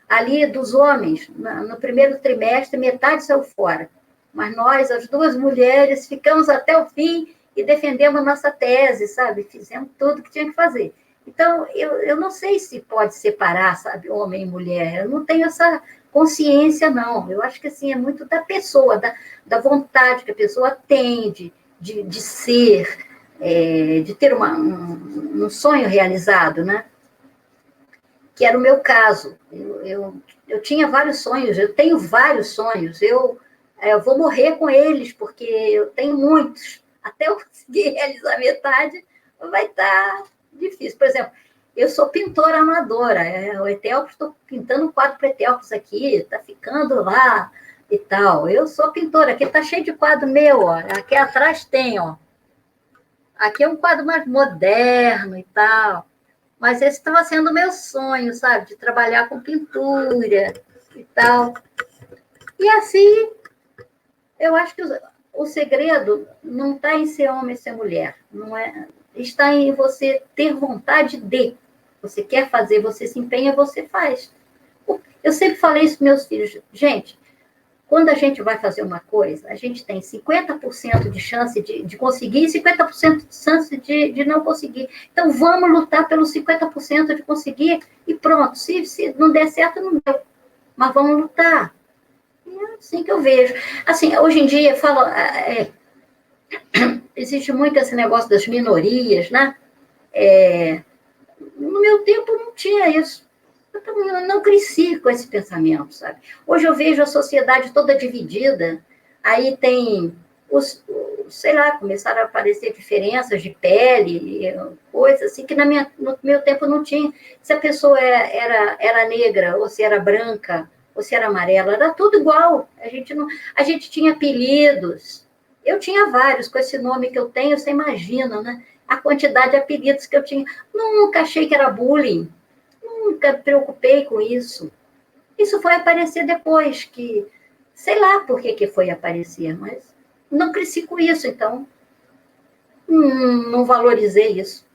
S4: Ali, dos homens, no primeiro trimestre, metade saiu fora. Mas nós, as 2 mulheres, ficamos até o fim e defendemos nossa tese, sabe? Fizemos tudo que tinha que fazer. Então, eu não sei se pode separar, sabe, homem e mulher. Eu não tenho essa consciência, não. Eu acho que, assim, é muito da pessoa, da vontade que a pessoa tem de ser, de ter um sonho realizado, né? que era o meu caso. Eu tinha vários sonhos, eu tenho vários sonhos, eu vou morrer com eles, porque eu tenho muitos. Até eu conseguir realizar metade, vai estar difícil. Por exemplo, eu sou pintora amadora, o Etelpis, estou pintando um quadro para Etelpis aqui, está ficando lá e tal. Eu sou pintora, aqui está cheio de quadro meu, ó. Aqui atrás tem, ó. Aqui é um quadro mais moderno e tal. Mas esse estava sendo o meu sonho, sabe? De trabalhar com pintura e tal. E assim, eu acho que o segredo não está em ser homem e ser mulher. Não é, está em você ter vontade de. Você quer fazer, você se empenha, você faz. Eu sempre falei isso para meus filhos. Gente, quando a gente vai fazer uma coisa, a gente tem 50% de chance de conseguir e 50% de chance de não conseguir. Então, vamos lutar pelos 50% de conseguir e pronto. Se não der certo, não deu. Mas vamos lutar. E é assim que eu vejo. Assim, hoje em dia, existe muito esse negócio das minorias, né? No meu tempo, não tinha isso. Eu não cresci com esse pensamento, sabe? Hoje eu vejo a sociedade toda dividida, aí tem sei lá, começaram a aparecer diferenças de pele, coisas assim, que no meu tempo não tinha. Se a pessoa era negra, ou se era branca, ou se era amarela, era tudo igual. A gente tinha apelidos. Eu tinha vários, com esse nome que eu tenho, você imagina, né? A quantidade de apelidos que eu tinha. Nunca achei que era bullying. Nunca me preocupei com isso. Isso foi aparecer depois, que sei lá por que foi aparecer, mas não cresci com isso, então não valorizei isso.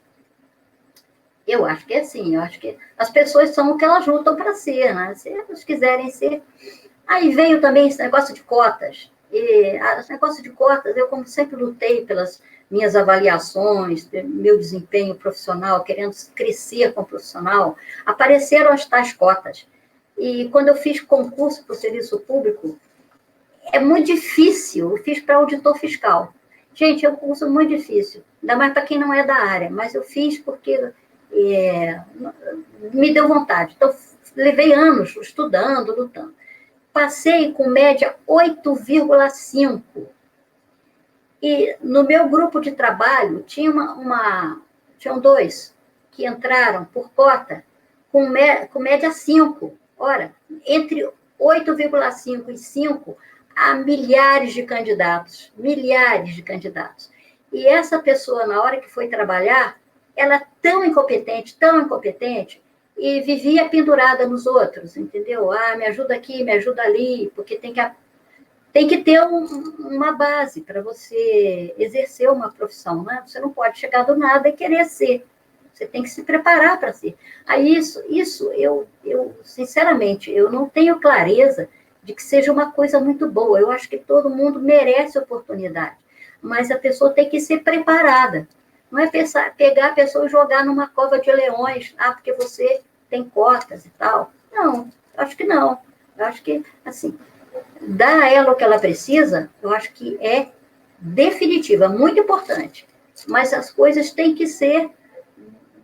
S4: Eu acho que é assim, eu acho que as pessoas são o que elas lutam para ser, né? Se elas quiserem ser. Aí veio também esse negócio de cotas. E esse negócio de cotas, eu como sempre lutei pelas minhas avaliações, meu desempenho profissional, querendo crescer como profissional, apareceram as tais cotas. E quando eu fiz concurso para o serviço público, é muito difícil, eu fiz para auditor fiscal. Gente, é um curso muito difícil, ainda mais para quem não é da área, mas eu fiz porque me deu vontade. Então, levei anos estudando, lutando. Passei com média 8,5. E no meu grupo de trabalho, tinham dois que entraram por cota com média 5. Ora, entre 8,5 e 5, há milhares de candidatos. Milhares de candidatos. E essa pessoa, na hora que foi trabalhar, ela é tão incompetente, e vivia pendurada nos outros, entendeu? Me ajuda aqui, me ajuda ali, porque tem que ter uma base para você exercer uma profissão, né? Você não pode chegar do nada e querer ser. Você tem que se preparar para ser. Aí isso eu, sinceramente, eu não tenho clareza de que seja uma coisa muito boa. Eu acho que todo mundo merece oportunidade, mas a pessoa tem que ser preparada. Não é pegar a pessoa e jogar numa cova de leões, porque você tem cotas e tal. Não, acho que não. Eu acho que, assim, dar a ela o que ela precisa, eu acho que é definitiva, muito importante. Mas as coisas têm que ser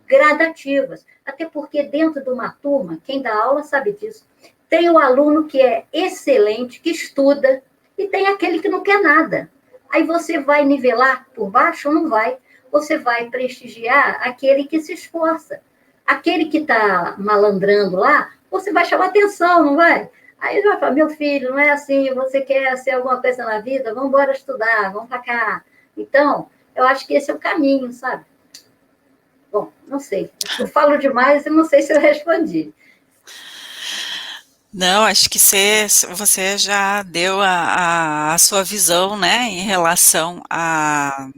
S4: gradativas. Até porque dentro de uma turma, quem dá aula sabe disso, tem o aluno que é excelente, que estuda, e tem aquele que não quer nada. Aí você vai nivelar por baixo ou não vai? Você vai prestigiar aquele que se esforça. Aquele que está malandrando lá, você vai chamar atenção, não vai? Aí ele vai falar, meu filho, não é assim, você quer ser alguma coisa na vida? Vamos embora estudar, vamos para cá. Então, eu acho que esse é o caminho, sabe? Bom, não sei. Eu falo demais e não sei se eu respondi.
S2: Não, acho que você já deu a sua visão, né, em relação a,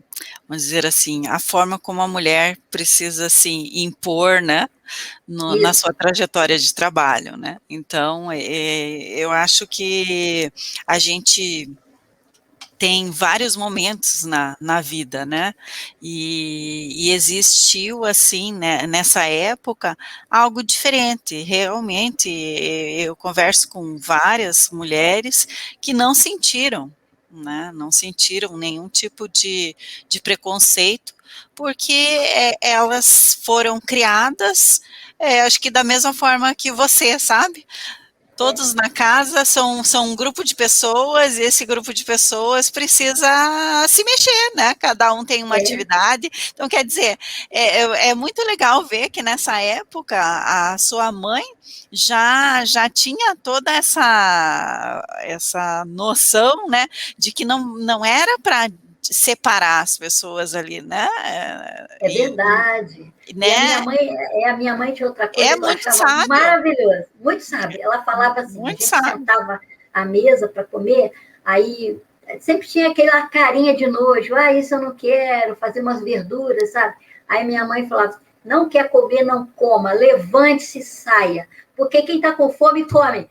S2: vamos dizer assim, a forma como a mulher precisa se impor, né, na sua trajetória de trabalho, né. Então, eu acho que a gente tem vários momentos na vida, né, e existiu, assim, né, nessa época, algo diferente. Realmente, eu converso com várias mulheres que não sentiram, né, não sentiram nenhum tipo de preconceito, porque elas foram criadas Acho que da mesma forma que você, sabe? Todos na casa são um grupo de pessoas, e esse grupo de pessoas precisa se mexer, né? Cada um tem uma atividade. Então, quer dizer, é muito legal ver que nessa época a sua mãe já tinha toda essa noção, né? De que não era para separar as pessoas ali, né?
S4: É verdade.
S2: Né?
S4: E a minha mãe tinha outra coisa que eu
S2: muito
S4: achava
S2: sábio.
S4: Maravilhosa, muito sábia. Ela falava assim,
S2: Muito
S4: a gente
S2: sábio.
S4: sentava à mesa para comer, aí sempre tinha aquela carinha de nojo, isso eu não quero, fazer umas verduras, sabe? Aí minha mãe falava, não quer comer, não coma, levante-se e saia, porque quem está com fome, come.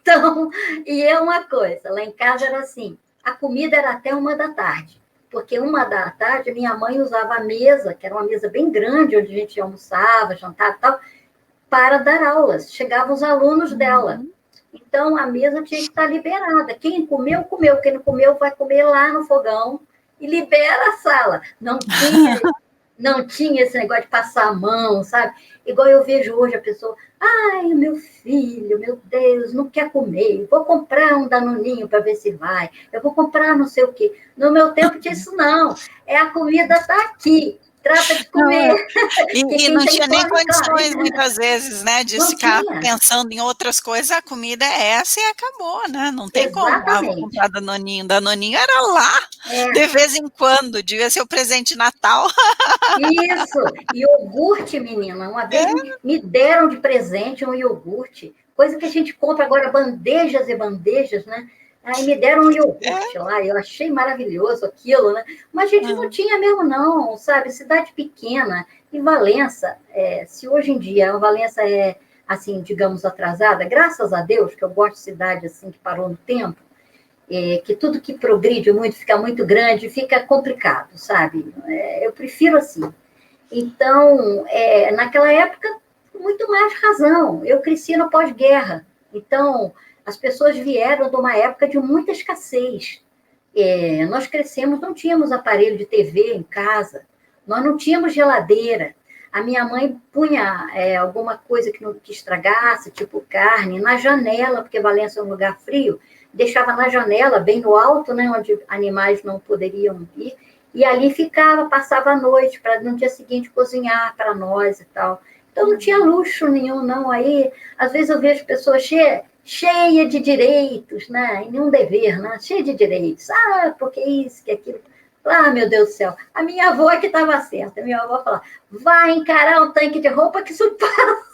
S4: Então, e é uma coisa, lá em casa era assim, a comida era até 1h da tarde. Porque 1h da tarde minha mãe usava a mesa, que era uma mesa bem grande, onde a gente almoçava, jantava e tal, para dar aulas. Chegavam os alunos dela. Então, a mesa tinha que estar liberada. Quem comeu, comeu. Quem não comeu, vai comer lá no fogão e libera a sala. Não tinha esse negócio de passar a mão, sabe? Igual eu vejo hoje a pessoa, meu filho, meu Deus, não quer comer, vou comprar um danoninho para ver se vai, eu vou comprar não sei o quê. No meu tempo disso não, a comida está aqui, trata de comer.
S2: E não tinha nem condições, muitas vezes, né, de ficar pensando em outras coisas, a comida é essa e acabou, né, não tem como, vou comprar danoninho era lá, de vez em quando, devia ser o presente de Natal.
S4: Isso, iogurte, menina, uma vez me deram de presente um iogurte, coisa que a gente compra agora, bandejas e bandejas, né? Aí me deram um iogurte lá, eu achei maravilhoso aquilo, né? Mas a gente não tinha mesmo não, sabe? Cidade pequena, e Valença, se hoje em dia a Valença é, assim, digamos, atrasada, graças a Deus, que eu gosto de cidade assim, que parou no tempo, que tudo que progride muito, fica muito grande, fica complicado, sabe? Eu prefiro assim. Então, naquela época, muito mais razão. Eu cresci no pós-guerra, então as pessoas vieram de uma época de muita escassez. Nós crescemos, não tínhamos aparelho de TV em casa, nós não tínhamos geladeira. A minha mãe punha alguma coisa que estragasse, tipo carne, na janela, porque Valença é um lugar frio, deixava na janela, bem no alto, né, onde animais não poderiam ir, e ali ficava, passava a noite, para no dia seguinte cozinhar para nós e tal. Então, não tinha luxo nenhum, não. Aí, às vezes, eu vejo pessoas cheia de direitos, né? E nenhum dever, né? Cheia de direitos. Porque isso, que aquilo. Meu Deus do céu. A minha avó é que estava certa. A minha avó falava, vai encarar um tanque de roupa que isso passa.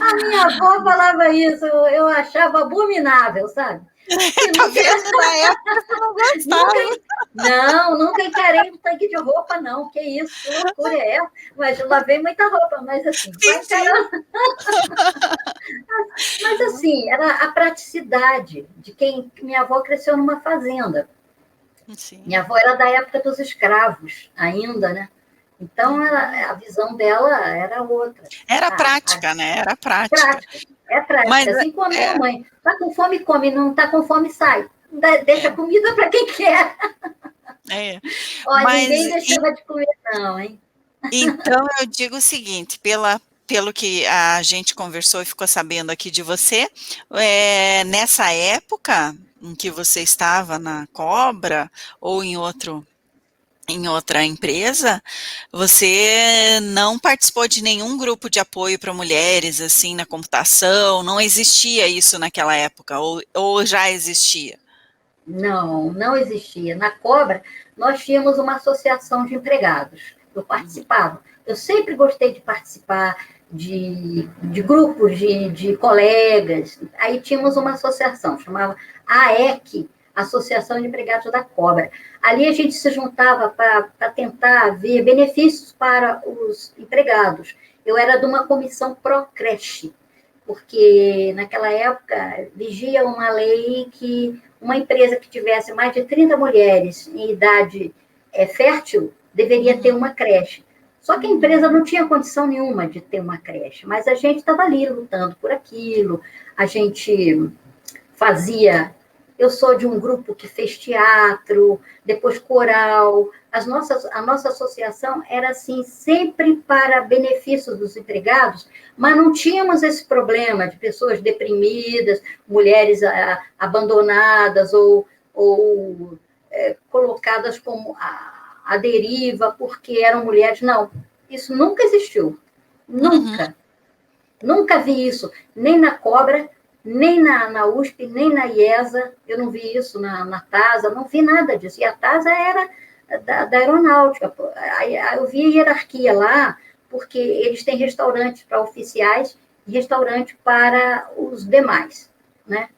S4: A minha avó falava isso, eu achava abominável, sabe?
S2: Tá vendo? Na época você não gostava.
S4: Nunca encarei um tanque de roupa, não. Que isso, que loucura é essa? Mas eu lavei muita roupa, mas assim, vai encarar. Mas assim, era a praticidade de quem... Minha avó cresceu numa fazenda. Sim. Minha avó era da época dos escravos, ainda, né? Então, a visão dela era outra.
S2: Era prática, né? Era prática.
S4: É prática. Mas, assim como a minha mãe. Está com fome, come. Não está com fome, sai. Deixa comida para quem quer. Ninguém deixava de comer, não, hein?
S2: Então, eu digo o seguinte, pelo que a gente conversou e ficou sabendo aqui de você, nessa época em que você estava na Cobra ou em outra empresa, você não participou de nenhum grupo de apoio para mulheres, assim, na computação? Não existia isso naquela época? Ou já existia?
S4: Não existia. Na Cobra, nós tínhamos uma associação de empregados. Eu participava. Eu sempre gostei de participar de grupos de colegas. Aí tínhamos uma associação, chamava AEC, Associação de Empregados da Cobra. Ali a gente se juntava para tentar ver benefícios para os empregados. Eu era de uma comissão pró-creche, porque naquela época vigia uma lei que uma empresa que tivesse mais de 30 mulheres em idade fértil deveria ter uma creche. Só que a empresa não tinha condição nenhuma de ter uma creche, mas a gente estava ali lutando por aquilo, a gente fazia... Eu sou de um grupo que fez teatro, depois coral, a nossa associação era, assim, sempre para benefício dos empregados, mas não tínhamos esse problema de pessoas deprimidas, mulheres abandonadas ou colocadas como a deriva porque eram mulheres. Não, isso nunca existiu. Nunca. Nunca vi isso, nem na Cobra, nem na USP, nem na IESA. Eu não vi isso na TASA, não vi nada disso. E a TASA era da aeronáutica. Eu vi a hierarquia lá, porque eles têm restaurantes para oficiais e restaurante para os demais, né?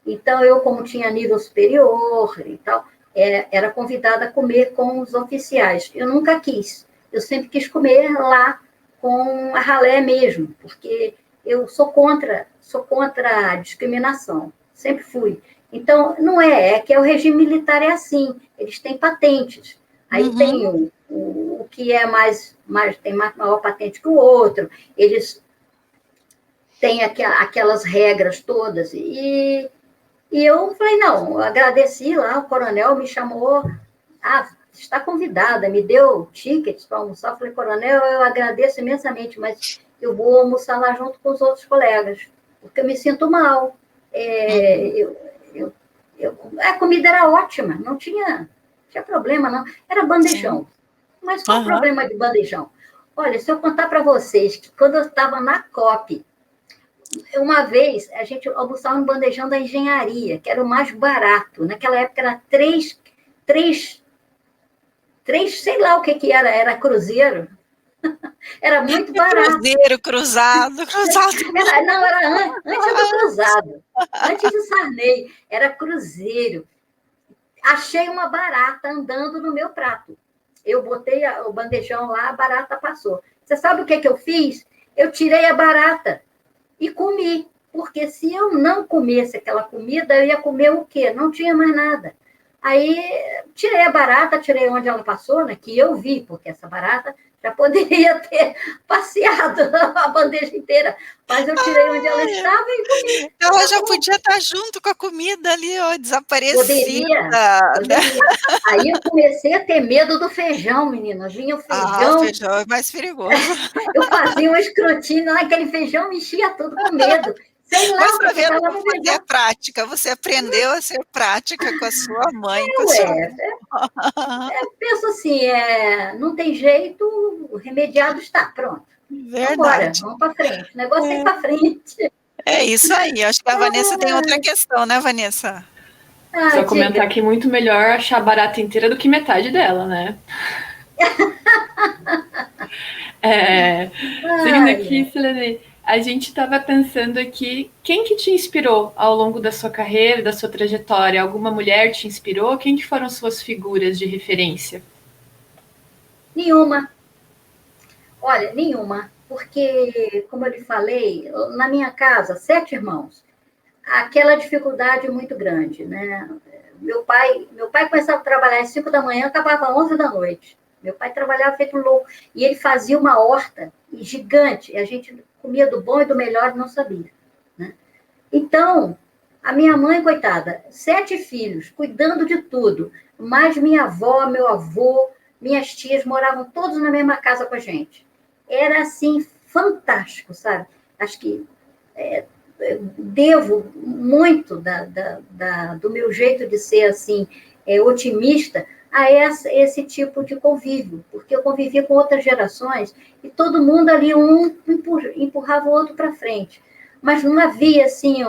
S4: Então, eu, como tinha nível superior e tal, era convidada a comer com os oficiais. Eu nunca quis. Eu sempre quis comer lá com a ralé mesmo, porque eu sou contra a discriminação. Sempre fui. Então, não é que o regime militar é assim. Eles têm patentes. Aí tem o que é tem maior patente que o outro. Eles têm aquelas regras todas. E eu falei, não, eu agradeci lá, o coronel me chamou, está convidada, me deu tickets para almoçar. Eu falei, coronel, eu agradeço imensamente, mas eu vou almoçar lá junto com os outros colegas, porque eu me sinto mal. A comida era ótima, não tinha problema, não. Era bandejão. Sim. Mas qual o problema de bandejão? Olha, se eu contar para vocês que quando eu estava na COP, uma vez a gente almoçava no bandejão da engenharia, que era o mais barato. Naquela época era três, sei lá o que era cruzeiro. Era muito barato.
S2: Cruzeiro, cruzado.
S4: Era antes do cruzado. Antes do Sarney. Era cruzeiro. Achei uma barata andando no meu prato. Eu botei o bandejão lá, a barata passou. Você sabe o que eu fiz? Eu tirei a barata e comi. Porque se eu não comesse aquela comida, eu ia comer o quê? Não tinha mais nada. Aí, tirei a barata, tirei onde ela passou, né? Que eu vi, porque essa barata já poderia ter passeado a bandeja inteira. Mas eu tirei onde ela estava e comi.
S2: Ela já podia estar junto com a comida ali, ó, desaparecida.
S4: Poderia. Aí eu comecei a ter medo do feijão, menina. Vinha o feijão.
S2: O feijão é mais perigoso.
S4: Eu fazia um escrutínio, aquele feijão me enchia tudo com medo. Sei lá,
S2: mas para ver como você é prática, você aprendeu a ser prática com a sua mãe.
S4: Eu penso assim, não tem jeito, o remediado está, pronto.
S2: Verdade.
S4: Vamos para frente, o negócio é ir para frente.
S2: É isso aí, acho que a Vanessa tem outra questão, né, Vanessa?
S3: Só comentar que é muito melhor achar a barata inteira do que metade dela, né? Seguindo aqui, Selene, a gente estava pensando aqui, quem que te inspirou ao longo da sua carreira, da sua trajetória? Alguma mulher te inspirou? Quem que foram suas figuras de referência?
S4: Nenhuma. Olha, nenhuma. Porque, como eu lhe falei, na minha casa, 7 irmãos. Aquela dificuldade muito grande, né? Meu pai começava a trabalhar às 5 da manhã, acabava às 11 da noite. Meu pai trabalhava feito louco. E ele fazia uma horta gigante. E a gente comia do bom e do melhor e não sabia. Né? Então, a minha mãe, coitada, 7 filhos, cuidando de tudo. Mais minha avó, meu avô, minhas tias moravam todos na mesma casa com a gente. Era, assim, fantástico, sabe? Acho que devo muito do meu jeito de ser, assim, otimista a esse tipo de convívio, porque eu convivia com outras gerações e todo mundo ali, um empurrava o outro para frente. Mas não havia, assim,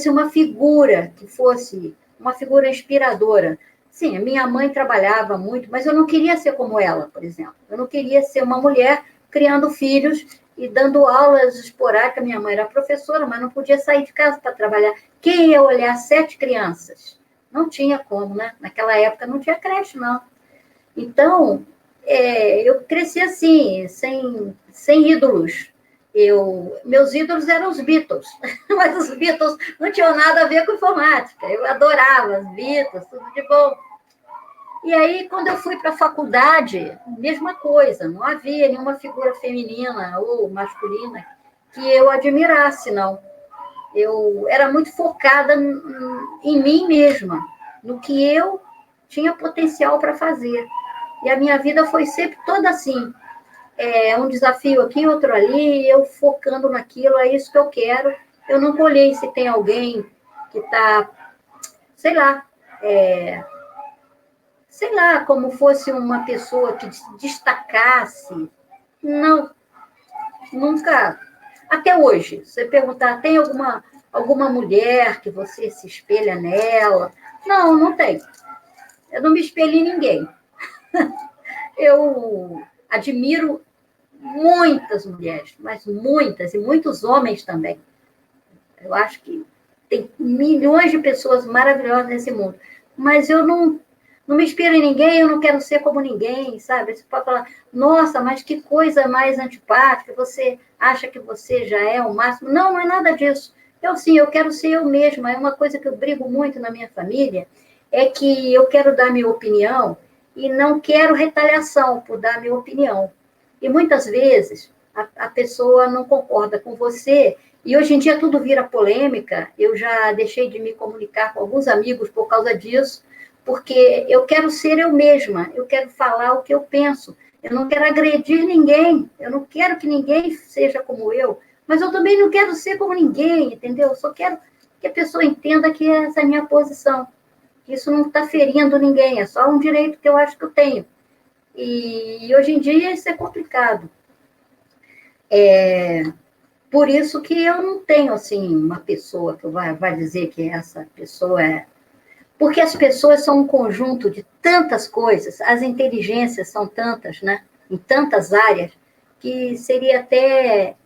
S4: uma figura que fosse uma figura inspiradora. Sim, a minha mãe trabalhava muito, mas eu não queria ser como ela, por exemplo. Eu não queria ser uma mulher criando filhos e dando aulas esporádicas. Minha mãe era professora, mas não podia sair de casa para trabalhar. Quem ia olhar 7 crianças? Não tinha como, né? Naquela época não tinha creche, não. Então, eu cresci assim, sem ídolos. Meus ídolos eram os Beatles, mas os Beatles não tinham nada a ver com informática. Eu adorava os Beatles, tudo de bom. E aí, quando eu fui para a faculdade, mesma coisa, não havia nenhuma figura feminina ou masculina que eu admirasse, não. Eu era muito focada em mim mesma, no que eu tinha potencial para fazer. E a minha vida foi sempre toda assim. Um desafio aqui, outro ali, eu focando naquilo, é isso que eu quero. Eu não olhei se tem alguém que está, sei lá, como fosse uma pessoa que destacasse. Não, nunca. Até hoje, se você perguntar, tem alguma mulher que você se espelha nela? Não, não tem. Eu não me espelho em ninguém. Eu admiro muitas mulheres, mas muitas, e muitos homens também. Eu acho que tem milhões de pessoas maravilhosas nesse mundo. Mas eu não me inspiro em ninguém, eu não quero ser como ninguém, sabe? Você pode falar, nossa, mas que coisa mais antipática, você acha que você já é o máximo. Não, não é nada disso. Eu quero ser eu mesma. É uma coisa que eu brigo muito na minha família, é que eu quero dar minha opinião e não quero retaliação por dar minha opinião. E muitas vezes a pessoa não concorda com você, e hoje em dia tudo vira polêmica. Eu já deixei de me comunicar com alguns amigos por causa disso, porque eu quero ser eu mesma, eu quero falar o que eu penso, eu não quero agredir ninguém, eu não quero que ninguém seja como eu, mas eu também não quero ser como ninguém, entendeu? Eu só quero que a pessoa entenda que essa é a minha posição, que isso não está ferindo ninguém, é só um direito que eu acho que eu tenho. E hoje em dia isso é complicado. Por isso que eu não tenho, assim, uma pessoa que vai dizer que essa pessoa é... Porque as pessoas são um conjunto de tantas coisas, as inteligências são tantas, né? Em tantas áreas, que seria até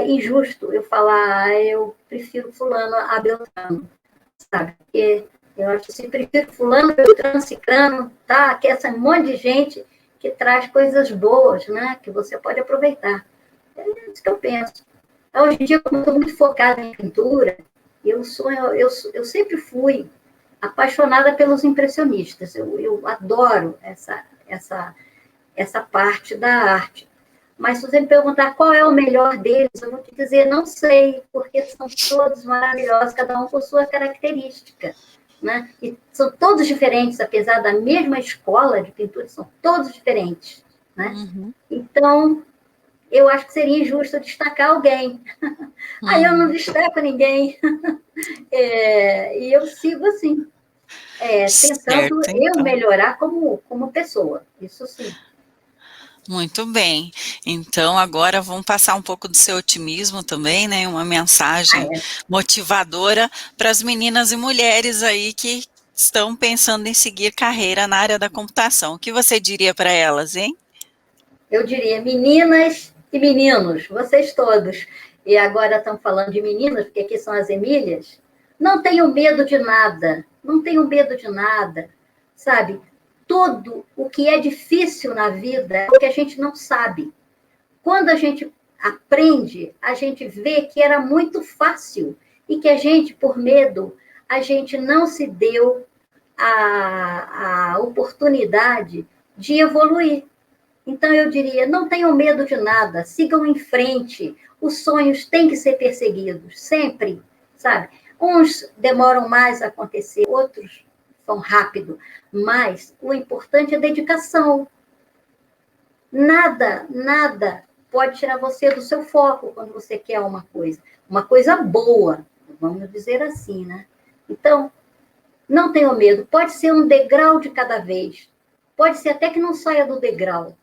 S4: injusto eu falar, eu prefiro fulano a Beltrano, sabe? Porque eu acho assim, prefiro fulano, Beltrano, Cicrano, tá? Que essa monte de gente que traz coisas boas, né? Que você pode aproveitar. É isso que eu penso. Hoje em dia, como eu estou muito focada em pintura, eu sempre fui apaixonada pelos impressionistas. Eu adoro essa parte da arte. Mas se você me perguntar qual é o melhor deles, eu vou te dizer, não sei, porque são todos maravilhosos, cada um com sua característica, né? E são todos diferentes, apesar da mesma escola de pintura, são todos diferentes, né?
S2: Uhum.
S4: Então, eu acho que seria injusto destacar alguém. Aí eu não destaco ninguém. E eu sigo assim, tentando
S2: Certo, então.
S4: eu melhorar como pessoa, isso sim.
S2: Muito bem. Então, agora vamos passar um pouco do seu otimismo também, né? Uma mensagem motivadora para as meninas e mulheres aí que estão pensando em seguir carreira na área da computação. O que você diria para elas, hein?
S4: Eu diria, meninas e meninos, vocês todos, e agora estão falando de meninas, porque aqui são as Emílias, não tenham medo de nada, não tenham medo de nada, sabe? Tudo o que é difícil na vida é o que a gente não sabe. Quando a gente aprende, a gente vê que era muito fácil e que a gente, por medo, a gente não se deu a oportunidade de evoluir. Então, eu diria, não tenham medo de nada, sigam em frente. Os sonhos têm que ser perseguidos, sempre, sabe? Uns demoram mais a acontecer, outros são rápido, mas o importante é dedicação. Nada pode tirar você do seu foco quando você quer uma coisa boa, vamos dizer assim, né? Então, não tenham medo, pode ser um degrau de cada vez, pode ser até que não saia do degrau,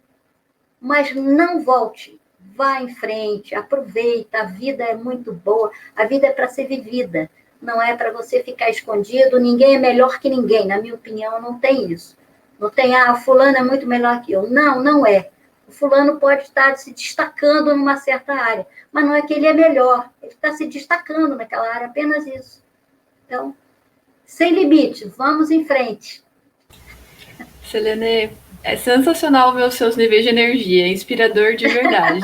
S4: mas não volte, vá em frente, aproveita, a vida é muito boa, a vida é para ser vivida, não é para você ficar escondido, ninguém é melhor que ninguém, na minha opinião, não tem isso. Não tem, fulano é muito melhor que eu. Não, não é. O fulano pode estar se destacando numa certa área, mas não é que ele é melhor, ele está se destacando naquela área, apenas isso. Então, sem limite, vamos em frente.
S3: Selene, é sensacional ver os seus níveis de energia, é inspirador de verdade.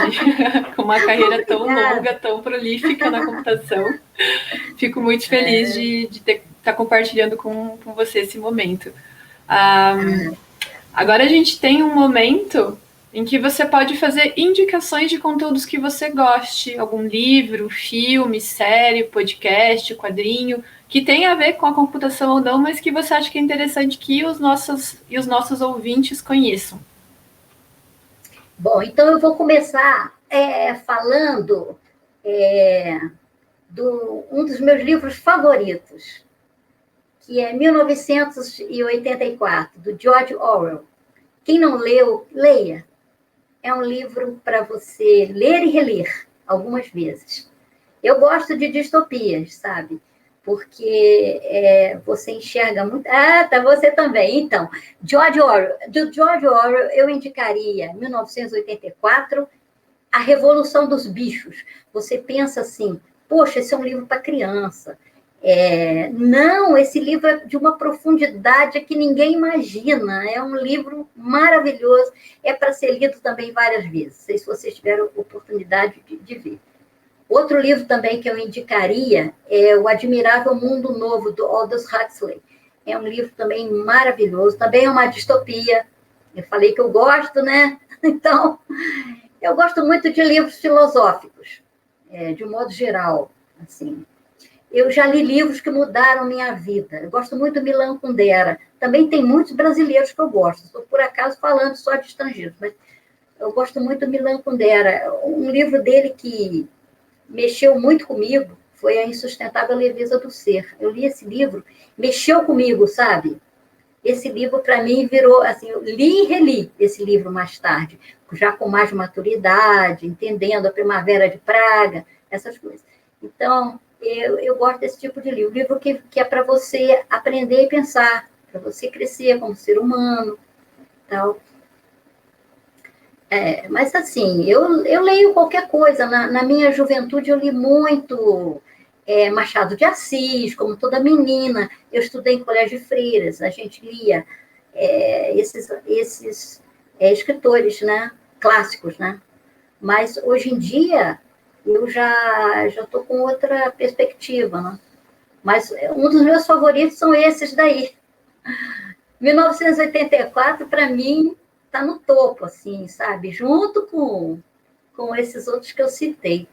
S3: Com uma carreira tão longa, tão prolífica na computação. Fico muito feliz de estar compartilhando com você esse momento. Agora a gente tem um momento em que você pode fazer indicações de conteúdos que você goste, algum livro, filme, série, podcast, quadrinho, que tem a ver com a computação ou não, mas que você acha que é interessante que os nossos ouvintes conheçam.
S4: Bom, então eu vou começar falando um dos meus livros favoritos, que é 1984, do George Orwell. Quem não leu, leia. É um livro para você ler e reler algumas vezes. Eu gosto de distopias, sabe? Porque você enxerga muito... Ah, tá, você também. Então, do George Orwell, eu indicaria 1984, A Revolução dos Bichos. Você pensa assim, poxa, esse é um livro para criança. Não, esse livro é de uma profundidade que ninguém imagina. É um livro maravilhoso. É para ser lido também várias vezes. Não sei se vocês tiveram oportunidade de ver. Outro livro também que eu indicaria é O Admirável Mundo Novo, do Aldous Huxley. É um livro também maravilhoso. Também é uma distopia. Eu falei que eu gosto, né? Então, eu gosto muito de livros filosóficos, de um modo geral, assim. Eu já li livros que mudaram minha vida. Eu gosto muito do Milan Kundera. Também tem muitos brasileiros que eu gosto. Estou, por acaso, falando só de estrangeiros, mas eu gosto muito do Milan Kundera. Um livro dele que mexeu muito comigo foi A Insustentável Leveza do Ser. Eu li esse livro, mexeu comigo, sabe? Esse livro, para mim, virou... assim, eu li e reli esse livro mais tarde, já com mais maturidade, entendendo a Primavera de Praga, essas coisas. Então... Eu gosto desse tipo de livro. Livro que é para você aprender e pensar, para você crescer como ser humano. Tal. Mas, assim, eu leio qualquer coisa. Na minha juventude, eu li muito Machado de Assis, como toda menina. Eu estudei em colégio de freiras. A gente lia esses escritores, né? Clássicos, né? Mas, hoje em dia... eu já estou com outra perspectiva, né? Mas um dos meus favoritos são esses daí. 1984, para mim, está no topo, assim, sabe? Junto com esses outros que eu citei.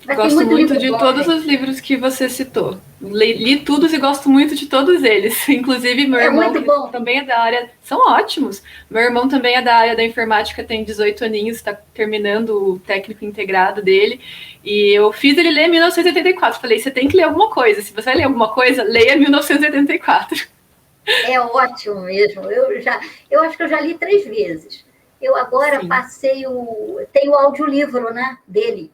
S3: Gosto muito de todos os livros que você citou. Li todos e gosto muito de todos eles. Inclusive, meu irmão, que também é da área... São ótimos. Meu irmão também é da área da informática, tem 18 aninhos, está terminando o técnico integrado dele. E eu fiz ele ler 1984. Falei, você tem que ler alguma coisa. Se você vai ler alguma coisa, leia 1984.
S4: É ótimo mesmo. Eu acho que eu já li 3 vezes. Eu agora tenho o audiolivro, né, dele.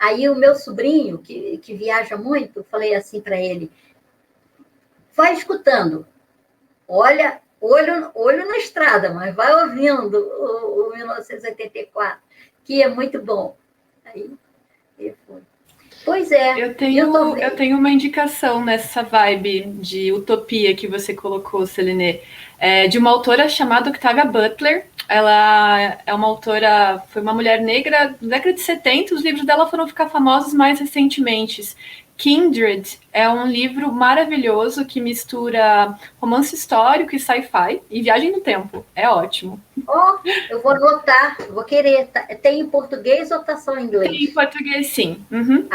S4: Aí o meu sobrinho, que viaja muito, eu falei assim para ele, vai escutando, olha, olho na estrada, mas vai ouvindo o 1984, que é muito bom. Aí ele foi. Pois é.
S3: Eu tenho uma indicação nessa vibe de utopia que você colocou, Celine, de uma autora chamada Octavia Butler. Ela é uma autora, foi uma mulher negra da década de 70, os livros dela foram ficar famosos mais recentemente. Kindred é um livro maravilhoso que mistura romance histórico e sci-fi e viagem no tempo. É ótimo.
S4: Eu vou anotar, vou querer. Tem em português ou está só em inglês?
S3: Tem em português, sim.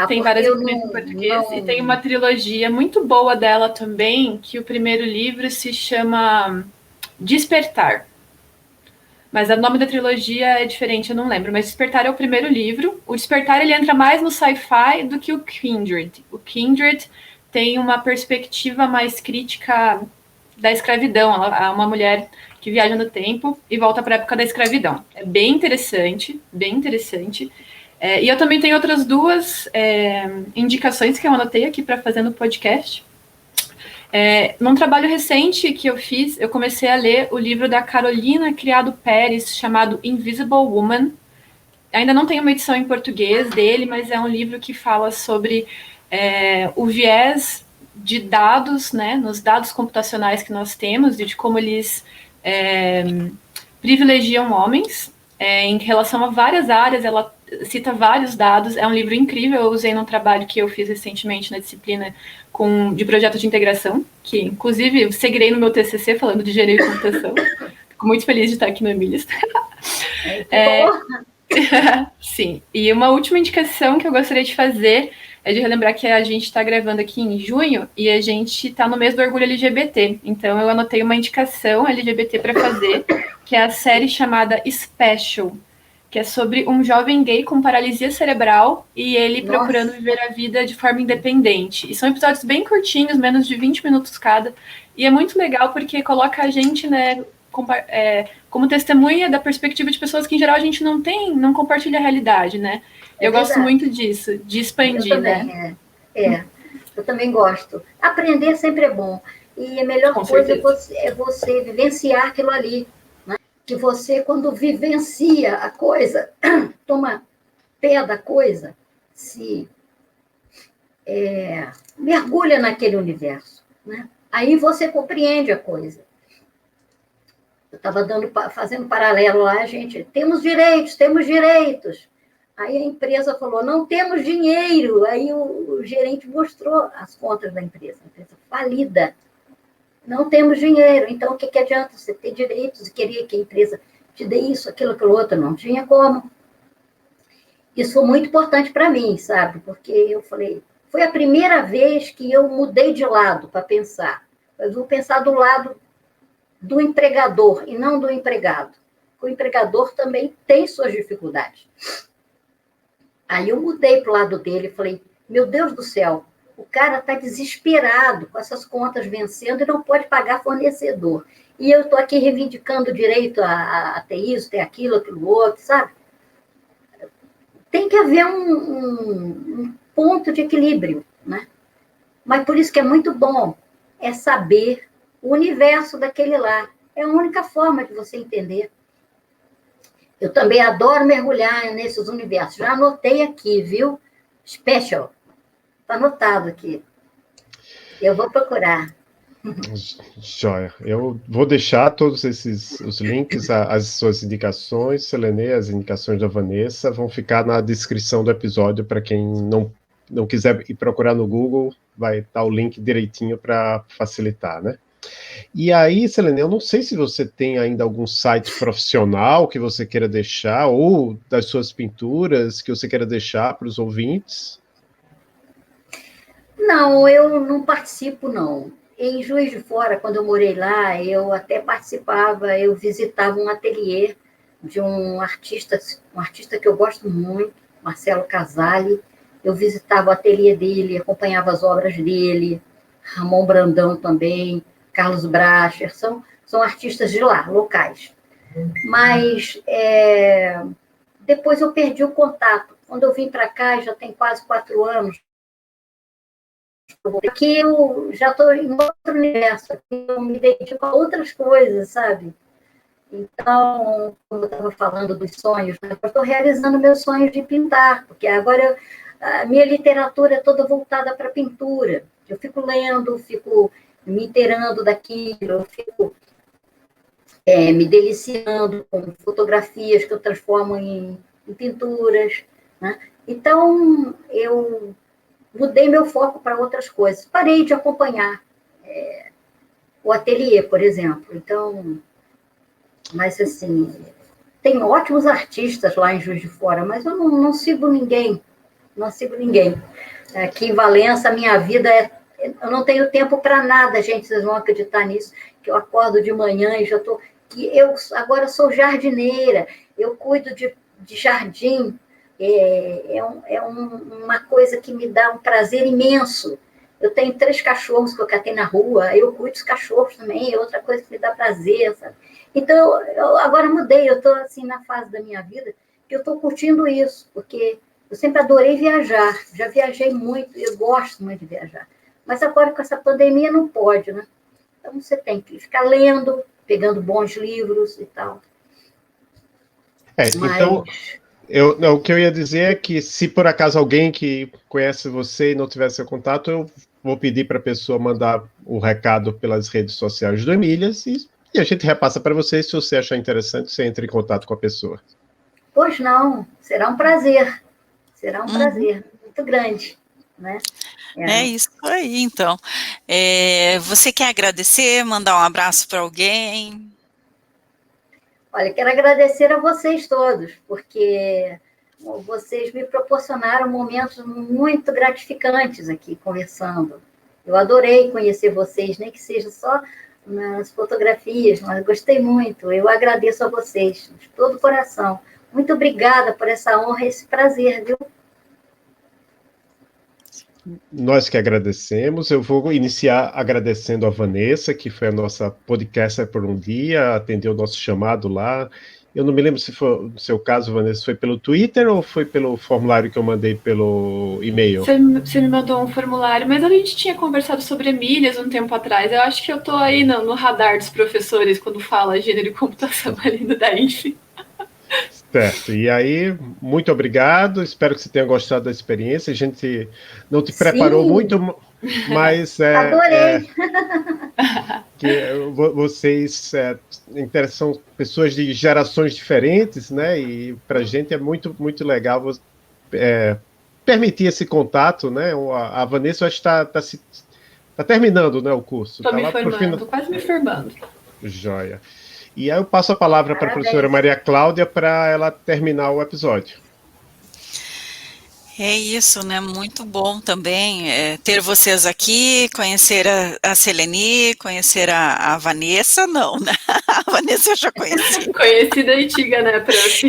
S3: Tem várias em português. E tem uma trilogia muito boa dela também, que o primeiro livro se chama Despertar. Mas o nome da trilogia é diferente, eu não lembro. Mas Despertar é o primeiro livro. O Despertar, ele entra mais no sci-fi do que o Kindred. O Kindred tem uma perspectiva mais crítica da escravidão. Ela é uma mulher que viaja no tempo e volta para a época da escravidão. É bem interessante, bem interessante. E eu também tenho outras 2 indicações que eu anotei aqui para fazer no podcast. Num trabalho recente que eu fiz, eu comecei a ler o livro da Carolina Criado Pérez, chamado Invisible Woman. Ainda não tem uma edição em português dele, mas é um livro que fala sobre o viés de dados, né, nos dados computacionais que nós temos, e de como eles privilegiam homens em relação a várias áreas. Ela cita vários dados, é um livro incrível. Eu usei num trabalho que eu fiz recentemente na disciplina de projeto de integração, que inclusive eu seguirei no meu TCC falando de engenharia de computação. Fico muito feliz de estar aqui no Emílias. Sim, e uma última indicação que eu gostaria de fazer é de relembrar que a gente está gravando aqui em junho e a gente está no mês do orgulho LGBT. Então eu anotei uma indicação LGBT para fazer, que é a série chamada Special, que é sobre um jovem gay com paralisia cerebral e ele procurando viver a vida de forma independente. E são episódios bem curtinhos, menos de 20 minutos cada, e é muito legal porque coloca a gente, né, como testemunha da perspectiva de pessoas que, em geral, a gente não compartilha a realidade, né? Eu gosto muito disso, de expandir,
S4: eu também,
S3: né?
S4: Eu também gosto. Aprender sempre é bom. E a melhor coisa é você vivenciar aquilo ali. Né? Que você, quando vivencia a coisa, toma pé da coisa, se mergulha naquele universo. Né? Aí você compreende a coisa. Eu estava fazendo paralelo lá, gente, temos direitos. Aí a empresa falou, não temos dinheiro. Aí o gerente mostrou as contas da empresa, a empresa falida. Não temos dinheiro, então o que adianta você ter direitos e querer que a empresa te dê isso, aquilo outro? Não tinha como. Isso foi muito importante para mim, sabe? Porque eu falei, foi a primeira vez que eu mudei de lado para pensar. Eu vou pensar do lado do empregador e não do empregado. O empregador também tem suas dificuldades. Aí eu mudei para o lado dele e falei, meu Deus do céu, o cara está desesperado com essas contas vencendo e não pode pagar fornecedor. E eu estou aqui reivindicando o direito a ter isso, ter aquilo outro, sabe? Tem que haver um ponto de equilíbrio, né? Mas por isso que é muito bom saber o universo daquele lá. É a única forma de você entender. Eu também adoro mergulhar nesses universos. Já anotei aqui, viu? Special. Está anotado aqui. Eu vou procurar.
S1: Joia. Eu vou deixar todos os links, as suas indicações, Selene, as indicações da Vanessa, vão ficar na descrição do episódio para quem não quiser ir procurar no Google, vai estar o link direitinho para facilitar, né? E aí, Selene, eu não sei se você tem ainda algum site profissional que você queira deixar, ou das suas pinturas que você queira deixar para os ouvintes.
S4: Não, eu não participo, não. Em Juiz de Fora, quando eu morei lá, eu até participava, eu visitava um ateliê de um artista que eu gosto muito, Marcelo Casale. Eu visitava o ateliê dele, acompanhava as obras dele, Ramon Brandão também, Carlos Bracher, são artistas de lá, locais. Mas depois eu perdi o contato. Quando eu vim para cá, já tem quase 4 anos, aqui eu já estou em outro universo, aqui eu me dedico a outras coisas, sabe? Então, como eu estava falando dos sonhos, né, eu estou realizando meus sonhos de pintar, porque agora a minha literatura é toda voltada para pintura. Eu fico lendo, fico me inteirando daquilo, eu fico me deliciando com fotografias que eu transformo em pinturas. Né? Então, eu mudei meu foco para outras coisas. Parei de acompanhar o ateliê, por exemplo. Então, mas assim, tem ótimos artistas lá em Juiz de Fora, mas eu não sigo ninguém. Não sigo ninguém. Aqui em Valença, a minha vida eu não tenho tempo para nada, gente, vocês vão acreditar nisso, que eu acordo de manhã e já estou... Eu agora sou jardineira, eu cuido de jardim, uma coisa que me dá um prazer imenso. Eu tenho 3 cachorros que eu catei na rua, eu cuido dos cachorros também, é outra coisa que me dá prazer, sabe? Então, eu agora mudei, eu estou assim, na fase da minha vida que eu estou curtindo isso, porque eu sempre adorei viajar, já viajei muito, eu gosto muito de viajar. Mas agora, com essa pandemia, não pode, né? Então, você tem que ficar lendo, pegando bons livros e tal.
S1: Então, o que eu ia dizer é que se por acaso alguém que conhece você e não tiver seu contato, eu vou pedir para a pessoa mandar o recado pelas redes sociais do Emílias e a gente repassa para você. Se você achar interessante, você entra em contato com a pessoa.
S4: Pois não, será um prazer. Será um prazer muito grande, né?
S2: É isso aí, então. Você quer agradecer, mandar um abraço para alguém?
S4: Olha, quero agradecer a vocês todos, porque vocês me proporcionaram momentos muito gratificantes aqui, conversando. Eu adorei conhecer vocês, nem que seja só nas fotografias, mas gostei muito. Eu agradeço a vocês, de todo o coração. Muito obrigada por essa honra e esse prazer, viu?
S1: Nós que agradecemos. Eu vou iniciar agradecendo a Vanessa, que foi a nossa podcaster por um dia, atendeu o nosso chamado lá. Eu não me lembro se foi, no seu caso, Vanessa, foi pelo Twitter ou foi pelo formulário que eu mandei pelo e-mail?
S3: Você me mandou um formulário, mas a gente tinha conversado sobre Emílias um tempo atrás. Eu acho que eu tô aí no radar dos professores quando fala gênero e computação ali no DAIF.
S1: Certo, e aí, muito obrigado, espero que você tenha gostado da experiência, a gente não te preparou muito, mas
S4: adorei!
S1: Que vocês são pessoas de gerações diferentes, né, e para a gente é muito, muito legal permitir esse contato, né, a Vanessa acho que está terminando, né, o curso.
S3: Estou me formando, estou quase me formando.
S1: Joia. E aí eu passo a palavra para a professora Maria Cláudia para ela terminar o episódio.
S2: É isso, né? Muito bom também ter vocês aqui, conhecer a Seleni, conhecer a Vanessa, não, né? A Vanessa eu já conheci.
S3: Conhecida antiga, né, prof?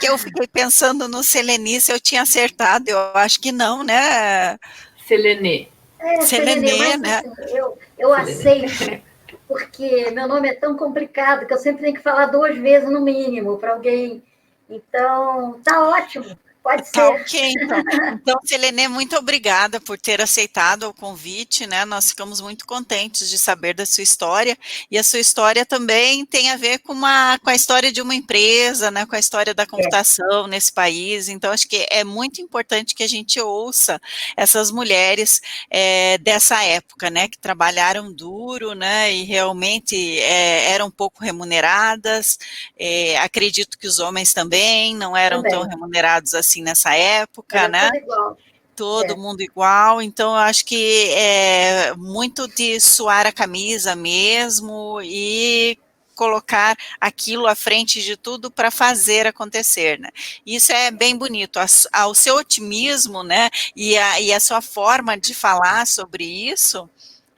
S2: Eu fiquei pensando no Seleni, se eu tinha acertado, eu acho que não, né?
S3: Selene.
S2: Selene, né?
S4: Assim, eu aceito, porque meu nome é tão complicado que eu sempre tenho que falar 2 vezes no mínimo para alguém. Então, tá ótimo. Pode ser.
S2: Tá ok, então. Então, Selene, muito obrigada por ter aceitado o convite, né? Nós ficamos muito contentes de saber da sua história, e a sua história também tem a ver com a história de uma empresa, né? Com a história da computação nesse país, então acho que é muito importante que a gente ouça essas mulheres dessa época, né? Que trabalharam duro, né? E realmente eram pouco remuneradas, acredito que os homens também não eram tão remunerados assim nessa época, né? Todo mundo igual, então eu acho que é muito de suar a camisa mesmo e colocar aquilo à frente de tudo para fazer acontecer, né? Isso é bem bonito, o seu otimismo, né, e a sua forma de falar sobre isso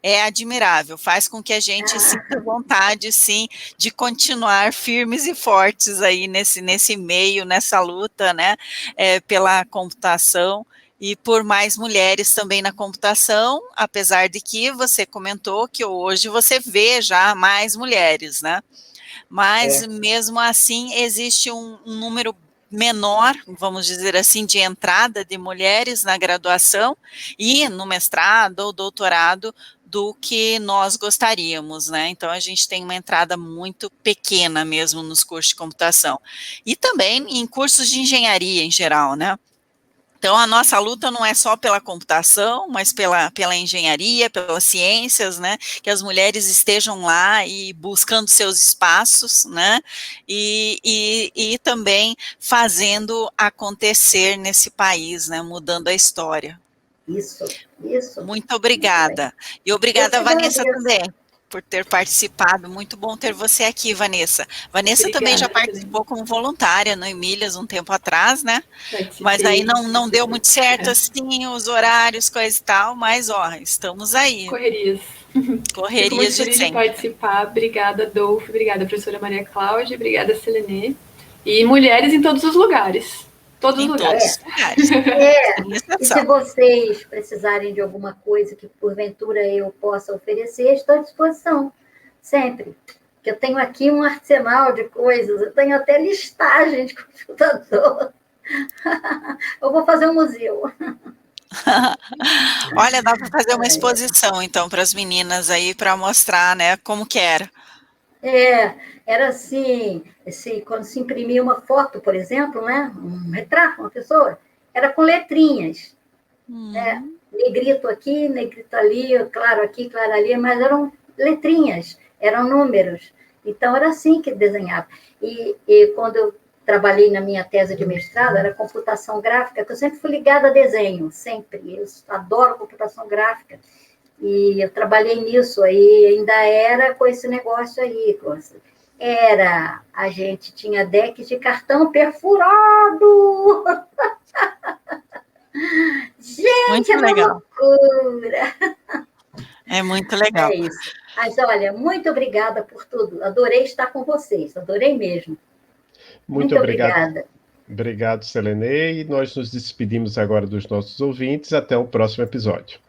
S2: é admirável, faz com que a gente sinta vontade, sim, de continuar firmes e fortes aí nesse meio, nessa luta, né, pela computação e por mais mulheres também na computação, apesar de que você comentou que hoje você vê já mais mulheres, né, mas mesmo assim existe um número menor, vamos dizer assim, de entrada de mulheres na graduação e no mestrado ou doutorado do que nós gostaríamos, né? Então a gente tem uma entrada muito pequena mesmo nos cursos de computação e também em cursos de engenharia em geral, né? Então, a nossa luta não é só pela computação, mas pela engenharia, pelas ciências, né, que as mulheres estejam lá e buscando seus espaços, né, e também fazendo acontecer nesse país, né, mudando a história.
S4: Isso.
S2: Muito obrigada. E obrigada, Vanessa, também, por ter participado. Muito bom ter você aqui, Vanessa. Vanessa obrigada, também já participou como voluntária no Emílias um tempo atrás, né? Mas aí não deu muito certo, assim, os horários, coisa e tal, mas, estamos aí.
S3: Correrias de sempre. Participar. Obrigada, Dolph, obrigada, professora Maria Cláudia, obrigada, Selene. E mulheres em todos os lugares. Todos os lugares.
S4: E se vocês precisarem de alguma coisa que, porventura, eu possa oferecer, estou à disposição, sempre. Porque eu tenho aqui um arsenal de coisas, eu tenho até listagem de computador. Eu vou fazer um museu.
S2: Olha, dá para fazer uma exposição, então, para as meninas aí, para mostrar, né, como que era.
S4: Era assim, quando se imprimia uma foto, por exemplo, né, um retrato, uma pessoa, era com letrinhas. Negrito aqui, negrito ali, claro aqui, claro ali, mas eram letrinhas, eram números. Então, era assim que desenhava. E quando eu trabalhei na minha tese de mestrado, era computação gráfica, que eu sempre fui ligada a desenho, sempre. Eu adoro computação gráfica. E eu trabalhei nisso aí, ainda era com esse negócio aí. a gente tinha deck de cartão perfurado. Gente,
S2: Muito
S4: é uma
S2: legal.
S4: loucura.
S2: É muito legal.
S4: É isso. Mas olha, muito obrigada por tudo. Adorei estar com vocês, adorei mesmo.
S1: Muito
S4: Muito
S1: obrigado.
S4: obrigada.
S1: Obrigado, Selene. E nós nos despedimos agora dos nossos ouvintes. Até o próximo episódio.